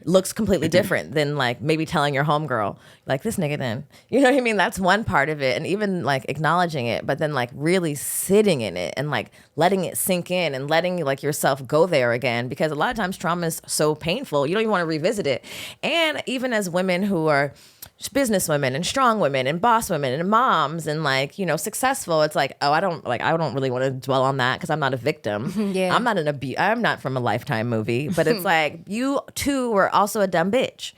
looks completely different than like maybe telling your homegirl like this nigga then, you know what I mean? That's one part of it, and even like acknowledging it, but then like really sitting in it and like letting it sink in and letting like yourself go there again, because a lot of times trauma is so painful you don't even want to revisit it. And even as women who are business women and strong women and boss women and moms and like, you know, successful, it's like, oh, I don't really want to dwell on that because I'm not a victim. Yeah. I'm not from a Lifetime movie, but it's like you too were also a dumb bitch.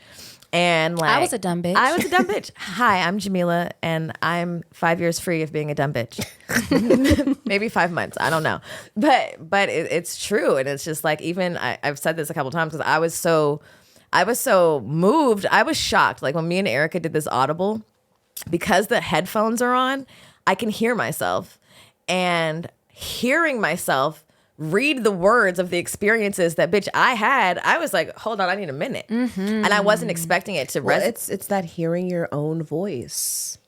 And like I was a dumb bitch. I was a dumb bitch. Hi, I'm Jamila, and I'm 5 years free of being a dumb bitch. Maybe 5 months. I don't know. But it's true. And it's just like, even I've said this a couple times because I was so moved. I was shocked. Like when me and Erica did this Audible, because the headphones are on, I can hear myself, and hearing myself read the words of the experiences that bitch I had, I was like, hold on, I need a minute. And I wasn't expecting it to resonate. It's that hearing your own voice.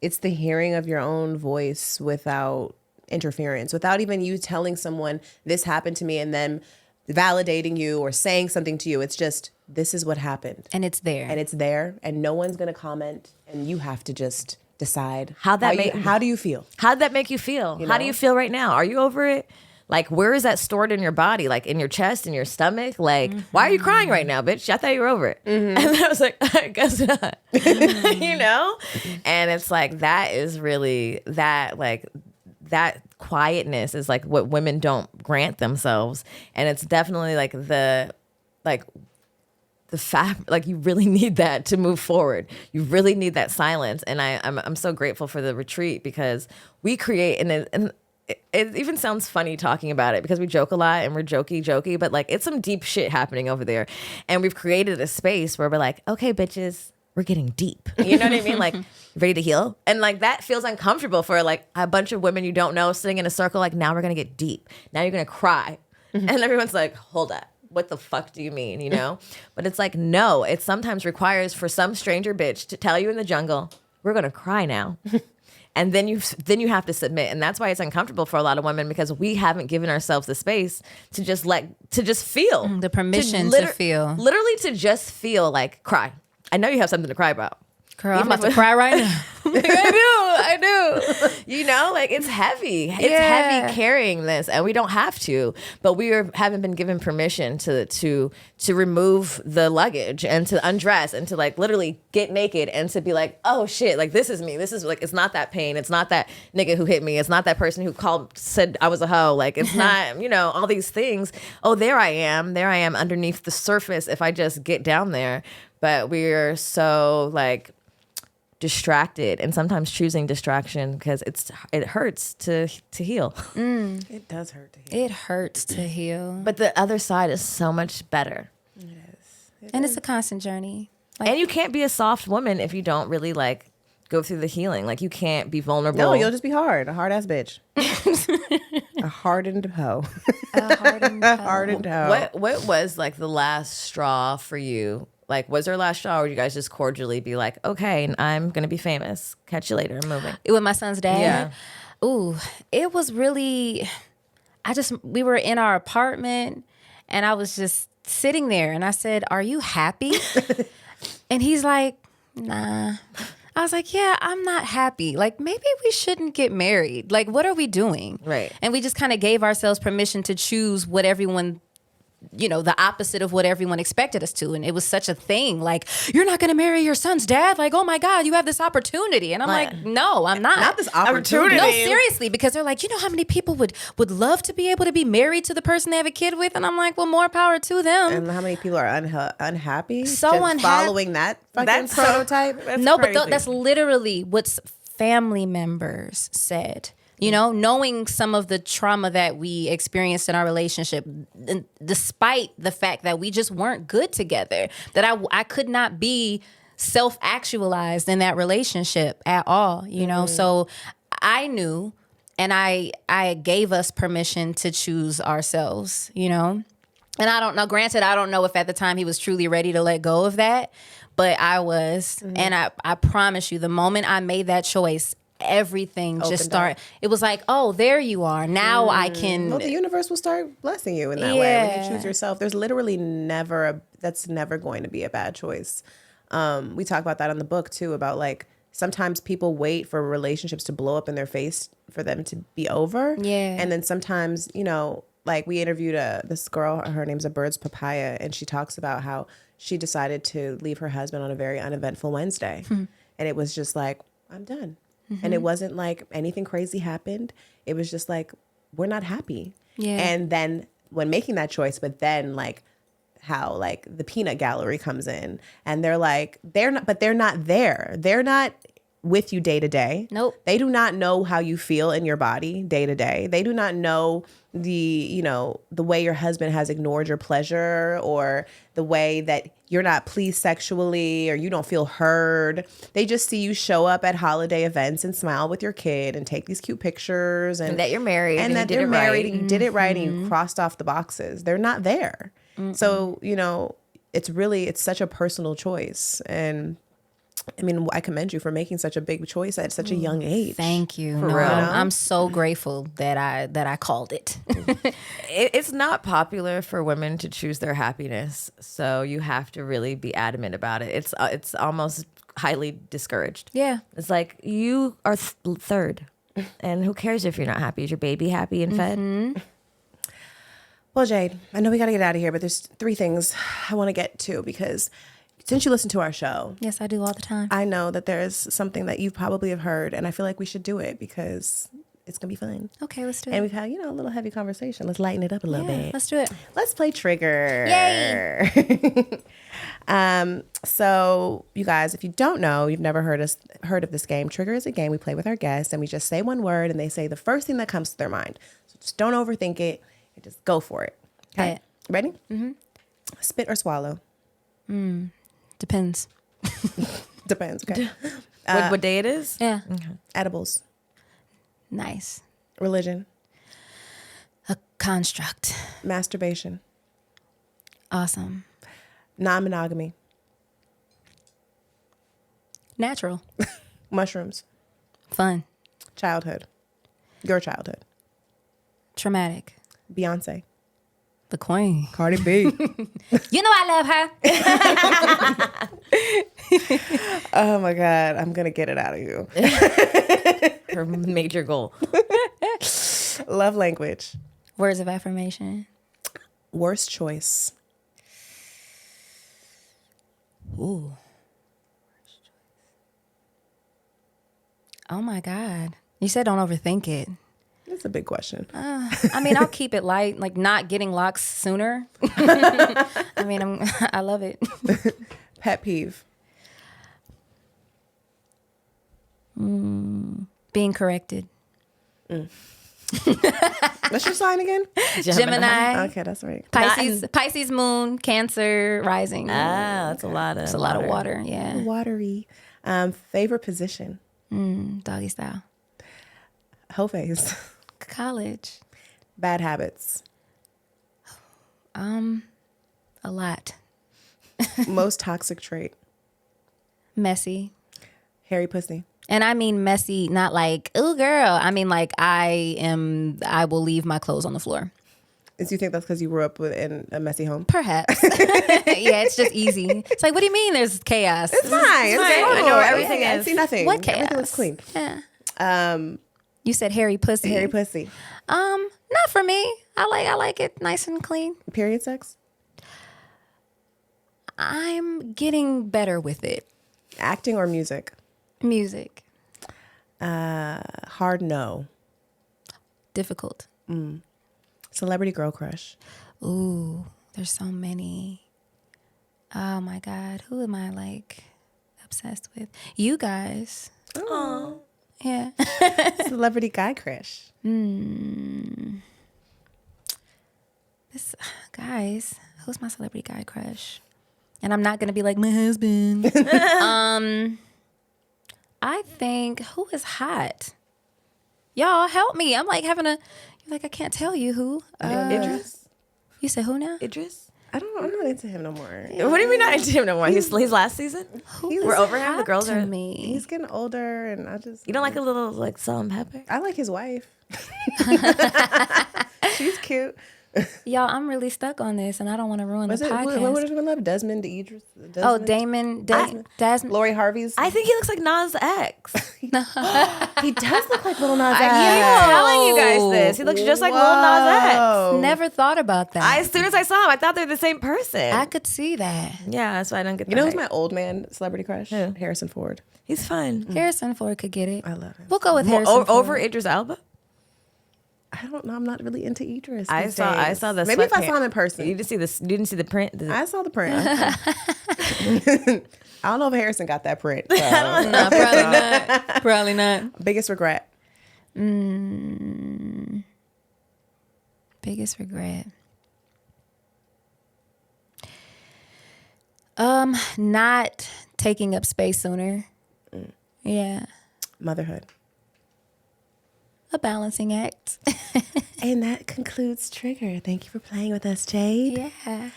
It's the hearing of your own voice without interference, without even you telling someone this happened to me and then validating you or saying something to you. It's just, this is what happened. And it's there. And no one's going to comment, and you have to just decide how do you feel? How'd that make you feel? You know? How do you feel right now? Are you over it? Like, where is that stored in your body? Like in your chest, in your stomach? Like, why are you crying right now, bitch? I thought you were over it. And then I was like, I guess not. You know? And it's like, that is really that quietness is like what women don't grant themselves. And it's definitely like the fact, like you really need that to move forward. You really need that silence. And I'm so grateful for the retreat, because we create, and it even sounds funny talking about it because we joke a lot and we're jokey, but like it's some deep shit happening over there. And we've created a space where we're like, okay, bitches, we're getting deep. You know what I mean? Like, ready to heal? And like that feels uncomfortable for like a bunch of women you don't know sitting in a circle, like, now we're gonna get deep. Now you're gonna cry. And everyone's like, hold up. What the fuck do you mean? You know? But it's like, no, it sometimes requires for some stranger bitch to tell you in the jungle, we're gonna cry now. And then you have to submit. And that's why it's uncomfortable for a lot of women, because we haven't given ourselves the space to just feel. The permission to feel. Literally to just feel, like, cry. I know you have something to cry about. Girl, I'm about to cry right now. I do. You know, like it's heavy. It's heavy carrying this, and we don't have to, but haven't been given permission to remove the luggage and to undress and to like literally get naked and to be like, oh shit, like this is me. This is like, it's not that pain. It's not that nigga who hit me. It's not that person who said I was a hoe. Like it's not, you know, all these things. Oh, there I am underneath the surface if I just get down there. But we're so like distracted, and sometimes choosing distraction because it hurts to heal. It does hurt to heal. It hurts to heal. But the other side is so much better. It is. And it's a constant journey. Like, and you can't be a soft woman if you don't really like go through the healing. Like you can't be vulnerable. No, you'll just be hard. A hard ass bitch. A hardened hoe. a hardened hoe. Hardened hoe. What was like the last straw for you? Like, was there a last straw, or would you guys just cordially be like, okay, I'm going to be famous. Catch you later. I'm moving. With my son's dad? Yeah. Ooh, it was really, we were in our apartment, and I was just sitting there, and I said, are you happy? And he's like, nah. I was like, yeah, I'm not happy. Like, maybe we shouldn't get married. Like, what are we doing? Right. And we just kind of gave ourselves permission to choose what everyone, you know, the opposite of what everyone expected us to. And it was such a thing. Like, you're not going to marry your son's dad? Like, oh my God, you have this opportunity. And I'm like, no, I'm not. Not this opportunity. No, seriously, because they're like, you know how many people would love to be able to be married to the person they have a kid with? And I'm like, well, more power to them. And how many people are unhappy? So just unhappy. Following that fucking prototype? That's crazy. But that's literally what family members said. You know, knowing some of the trauma that we experienced in our relationship, despite the fact that we just weren't good together, that I could not be self-actualized in that relationship at all, you know? So I knew, and I gave us permission to choose ourselves, you know? And I don't know, granted, I don't know if at the time he was truly ready to let go of that, but I was. And I promise you, the moment I made that choice, everything just Opened start. up. It was like, oh, there you are. Now I can. Well, the universe will start blessing you in that way when you Yeah. choose yourself. There's literally that's never going to be a bad choice. We talk about that in the book too, about like sometimes people wait for relationships to blow up in their face for them to be over. Yeah. And then sometimes, you know, like we interviewed this girl, her name's a Bird's Papaya, and she talks about how she decided to leave her husband on a very uneventful Wednesday. And it was just like, I'm done. And it wasn't like anything crazy happened. It was just like, we're not happy. Yeah. And then when making that choice, but then like how like the peanut gallery comes in and they're like, they're not there. They're not with you day to day. Nope. They do not know how you feel in your body day to day. They do not know the way your husband has ignored your pleasure, or the way that you're not pleased sexually, or you don't feel heard. They just see you show up at holiday events and smile with your kid and take these cute pictures and that you're married and and that you did they're it married right. and you did it right and you crossed off the boxes. They're not there. So, you know, it's such a personal choice. And I mean, I commend you for making such a big choice at such a young age. Thank you. For No, real. I'm so grateful that I called it. It's not popular for women to choose their happiness, so you have to really be adamant about it. It's almost highly discouraged. Yeah. It's like you are third, and who cares if you're not happy? Is your baby happy and fed? Well, Jade, I know we got to get out of here, but there's 3 things I want to get to, because since you listen to our show, Yes, I do all the time. I know that there's something that you probably have heard, and I feel like we should do it because it's going to be fun. Okay, let's do And it. we've had, a little heavy conversation. Let's lighten it up a little Yeah, bit. let's do it. Let's play Trigger. Yay! So you guys, if you don't know, you've never heard of this game. Trigger is a game we play with our guests, and we just say one word and they say the first thing that comes to their mind. So just don't overthink it and just go for it. Okay. Bet. Ready? Mm-hmm. Spit or swallow? Depends. Depends. Okay. What day it is? Yeah. Edibles. Nice. Religion. A construct. Masturbation. Awesome. Non-monogamy. Natural. Mushrooms. Fun. Childhood. Your childhood. Traumatic. Beyonce. The queen. Cardi B. You know I love her. Oh my God. I'm going to get it out of you. Her major goal. Love language. Words of affirmation. Worst choice. Ooh. Oh my God. You said don't overthink it. That's a big question. I mean, I'll keep it light, like not getting locks sooner. I mean, I love it. Pet peeve. Being corrected. What's your sign again? Gemini. Okay, that's right. Pisces moon, Cancer rising. That's a lot of It's a lot of water. Yeah. Watery. Favorite position. Doggy style. Whole face. College. Bad habits. A lot. Most toxic trait. Messy. Hairy pussy. And I mean messy, not like, ooh girl. I mean like I will leave my clothes on the floor. Do you think that's because you grew up in a messy home? Perhaps. Yeah, it's just easy. It's like, what do you mean there's chaos? It's fine. It's fine. normal. I know where everything Yeah, is. I see nothing. What chaos? Everything looks clean. Yeah. You said hairy pussy. Hairy pussy. Not for me. I like it nice and clean. Period sex. I'm getting better with it. Acting or music. Music. Hard no. Difficult. Celebrity girl crush. Ooh, there's so many. Oh my God. Who am I like obsessed with? You guys. Oh. Yeah. Celebrity guy crush. Guys, who's my celebrity guy crush? And I'm not going to be like my husband. I think, who is hot? Y'all help me. I'm like having you're like, I can't tell you who. Idris? You said who now? Idris? I'm not into him no more. What do you mean not into him no more? He's last season? We're over him? The girls are... me. He's getting older, and I just... You don't like a little, like, salt and pepper? I like his wife. She's cute. Y'all, I'm really stuck on this, and I don't want to ruin the podcast. What is her love? Desmond, Idris? Oh, Damon. Desmond. Lori Harvey's. I think he looks like Nas X. He does look like Little Nas X. I'm telling you guys this. He looks just like Lil Nas X. Never thought about that. As soon as I saw him, I thought they were the same person. I could see that. Yeah, that's why I don't get that. You know who's my old man celebrity crush? Who? Harrison Ford. He's fun. Harrison Ford could get it. I love him. We'll go with Harrison Ford. Over Idris Elba? I don't know. I'm not really into Idris. I saw the maybe if I sweatpants. saw him in person. You didn't see the print? I saw the print. I don't know if Harrison got that print. So. No, probably not. Probably not. Biggest regret. Biggest regret. Not taking up space sooner. Yeah. Motherhood. A balancing act. And that concludes Trigger. Thank you for playing with us, Jade. Yeah.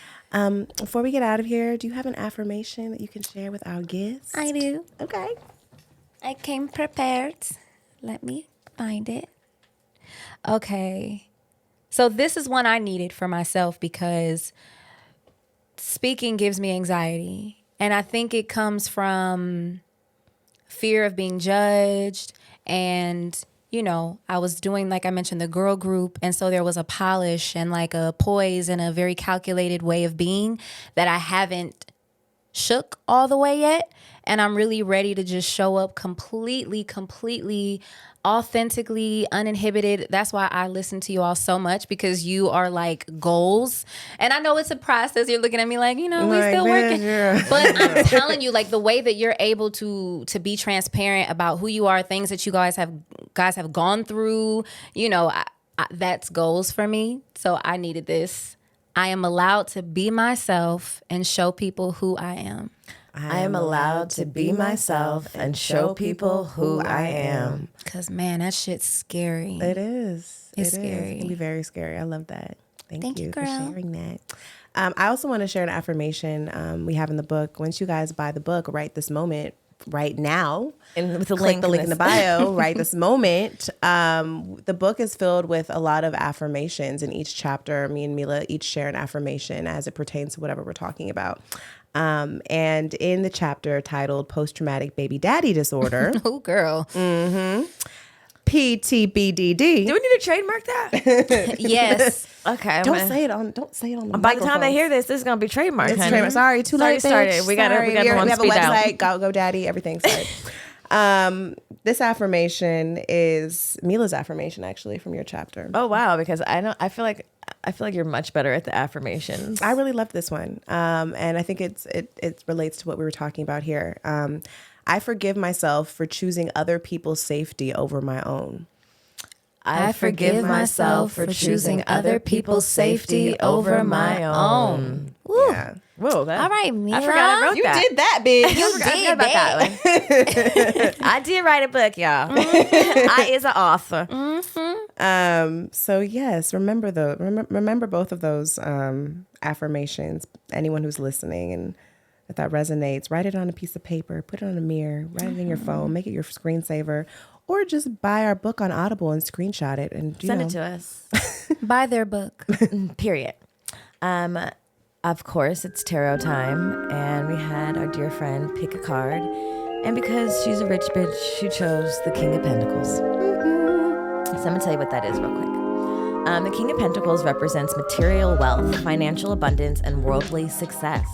Before we get out of here, do you have an affirmation that you can share with our guests? I do. Okay. I came prepared. Let me find it. Okay. So this is one I needed for myself because speaking gives me anxiety. And I think it comes from fear of being judged. And, you know, I was doing, like I mentioned, the girl group. And so there was a polish and like a poise and a very calculated way of being that I haven't shook all the way yet. And I'm really ready to just show up completely authentically, uninhibited. That's why I listen to you all so much, because you are like goals. And I know it's a process. You're looking at me like, you know, we still working. Yeah. But I'm telling you, like the way that you're able to be transparent about who you are, things that you guys have gone through, you know, that's goals for me. So I needed this. I am allowed to be myself and show people who I am. I am allowed to be myself and show people who I am. Because, man, that shit's scary. It is. It's It scary. It can be very scary. I love that. Thank you for girl. sharing that. I also want to share an affirmation we have in the book. Once you guys buy the book, right this moment, right now, And with the click link, the link in the bio, right this moment. The book is filled with a lot of affirmations. In each chapter, me and Milah each share an affirmation as it pertains to whatever we're talking about. And in the chapter titled Post-Traumatic Baby Daddy Disorder, Oh, girl. PTBDD. do we need to trademark that? Yes. Okay. Don't say it on the By the time they microphones. hear this is going to be trademarked. It's honey. trademark. Sorry, too late. Started. Bitch. We got Sorry. the one We have a speed dial. website. Go Daddy. Everything. Sorry. This affirmation is Milah's affirmation, actually, from your chapter. Oh wow! Because I feel like you're much better at the affirmations. I really love this one, and I think it relates to what we were talking about here. I forgive myself for choosing other people's safety over my own. I forgive myself for choosing other people's safety over my own. Woo. Yeah. Whoa! That, All right, Milah. I forgot I wrote You that. did that, bitch. You I forgot did about that one. I did write a book, y'all. I is an author. So yes, remember both of those affirmations. Anyone who's listening, and if that resonates, write it on a piece of paper, put it on a mirror, write it in your phone, make it your screensaver, or just buy our book on Audible and screenshot it and Send it to us. Buy their book. Period. Of course, it's tarot time, and we had our dear friend pick a card, and because she's a rich bitch, she chose the King of Pentacles. So I'm gonna tell you what that is real quick. The King of Pentacles represents material wealth, financial abundance, and worldly success.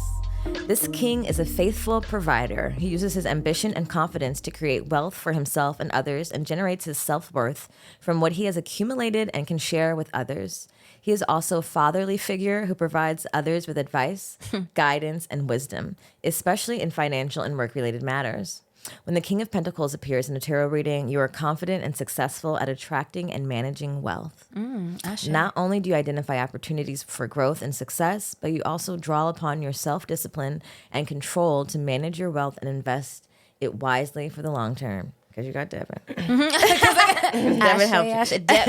This king is a faithful provider. He uses his ambition and confidence to create wealth for himself and others, and generates his self-worth from what he has accumulated and can share with others. He is also a fatherly figure who provides others with advice, guidance, and wisdom, especially in financial and work-related matters. When the King of Pentacles appears in a tarot reading, you are confident and successful at attracting and managing wealth. Not only do you identify opportunities for growth and success, but you also draw upon your self-discipline and control to manage your wealth and invest it wisely for the long term. Because you got Devin.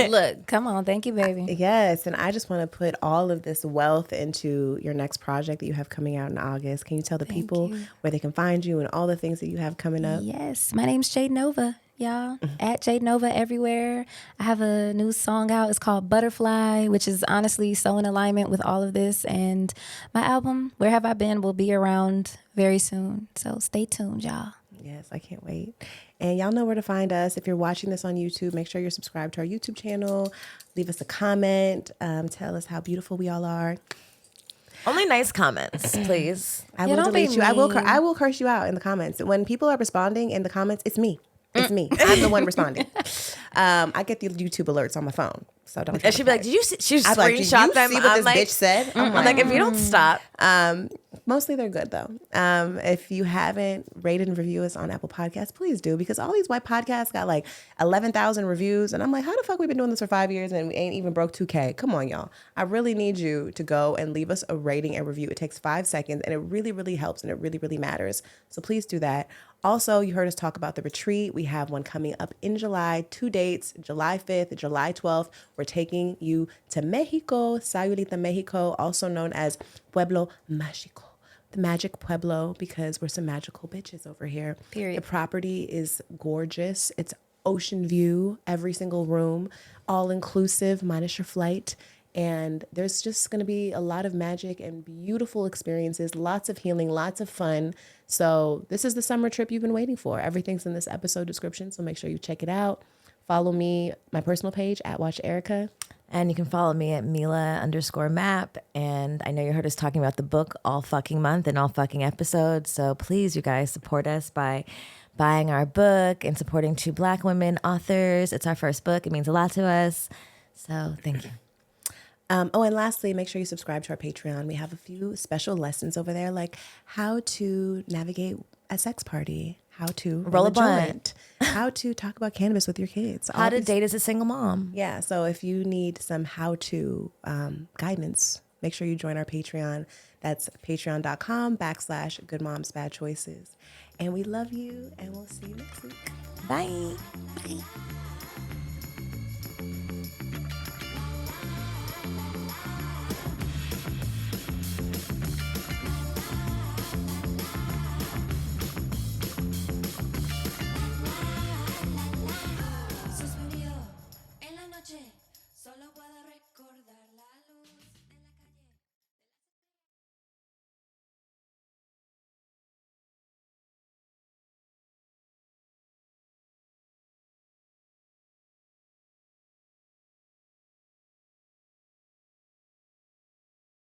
Look, come on. Thank you, baby. Yes, and I just want to put all of this wealth into your next project that you have coming out in August. Can you tell the people where they can find you and all the things that you have coming up? Yes, my name's Jade Nova, y'all. At Jade Nova everywhere. I have a new song out. It's called Butterfly, which is honestly so in alignment with all of this. And my album, Where Have I Been, will be around very soon. So stay tuned, y'all. Yes, I can't wait. And y'all know where to find us. If you're watching this on YouTube, make sure you're subscribed to our YouTube channel. Leave us a comment. Tell us how beautiful we all are. Only nice comments, please. I will delete you. I will curse you out in the comments. When people are responding in the comments, it's me. It's me. I'm the one responding. I get the YouTube alerts on my phone, so don't. And she'd be like, "Did you see?" She screenshot them. See what this bitch said? I'm like, if you don't stop. Mostly they're good though. If you haven't rated and reviewed us on Apple Podcasts, please do, because all these white podcasts got like 11,000 reviews, and I'm like, how the fuck we been doing this for 5 years and we ain't even broke 2K? Come on, y'all. I really need you to go and leave us a rating and review. It takes 5 seconds, and it really, really helps, and it really, really matters. So please do that. Also, you heard us talk about the retreat. We have one coming up in July, 2 dates, July 5th, July 12th. We're taking you to Mexico, Sayulita, Mexico, also known as Pueblo Mágico, the magic pueblo, because we're some magical bitches over here. Period. The property is gorgeous. It's ocean view, every single room, all inclusive, minus your flight. And there's just going to be a lot of magic and beautiful experiences, lots of healing, lots of fun. So this is the summer trip you've been waiting for. Everything's in this episode description, so make sure you check it out. Follow me, my personal page, at Watch Erica. And you can follow me at Milah_map. And I know you heard us talking about the book all fucking month and all fucking episodes. So please, you guys, support us by buying our book and supporting 2 Black women authors. It's our first book. It means a lot to us. So thank you. And lastly, make sure you subscribe to our Patreon. We have a few special lessons over there, like how to navigate a sex party, how to roll a joint, how to talk about cannabis with your kids, how to date as a single mom. Yeah, so if you need some how-to guidance, make sure you join our Patreon. That's patreon.com/goodmomsbadchoices. And we love you, and we'll see you next week. Bye. Bye.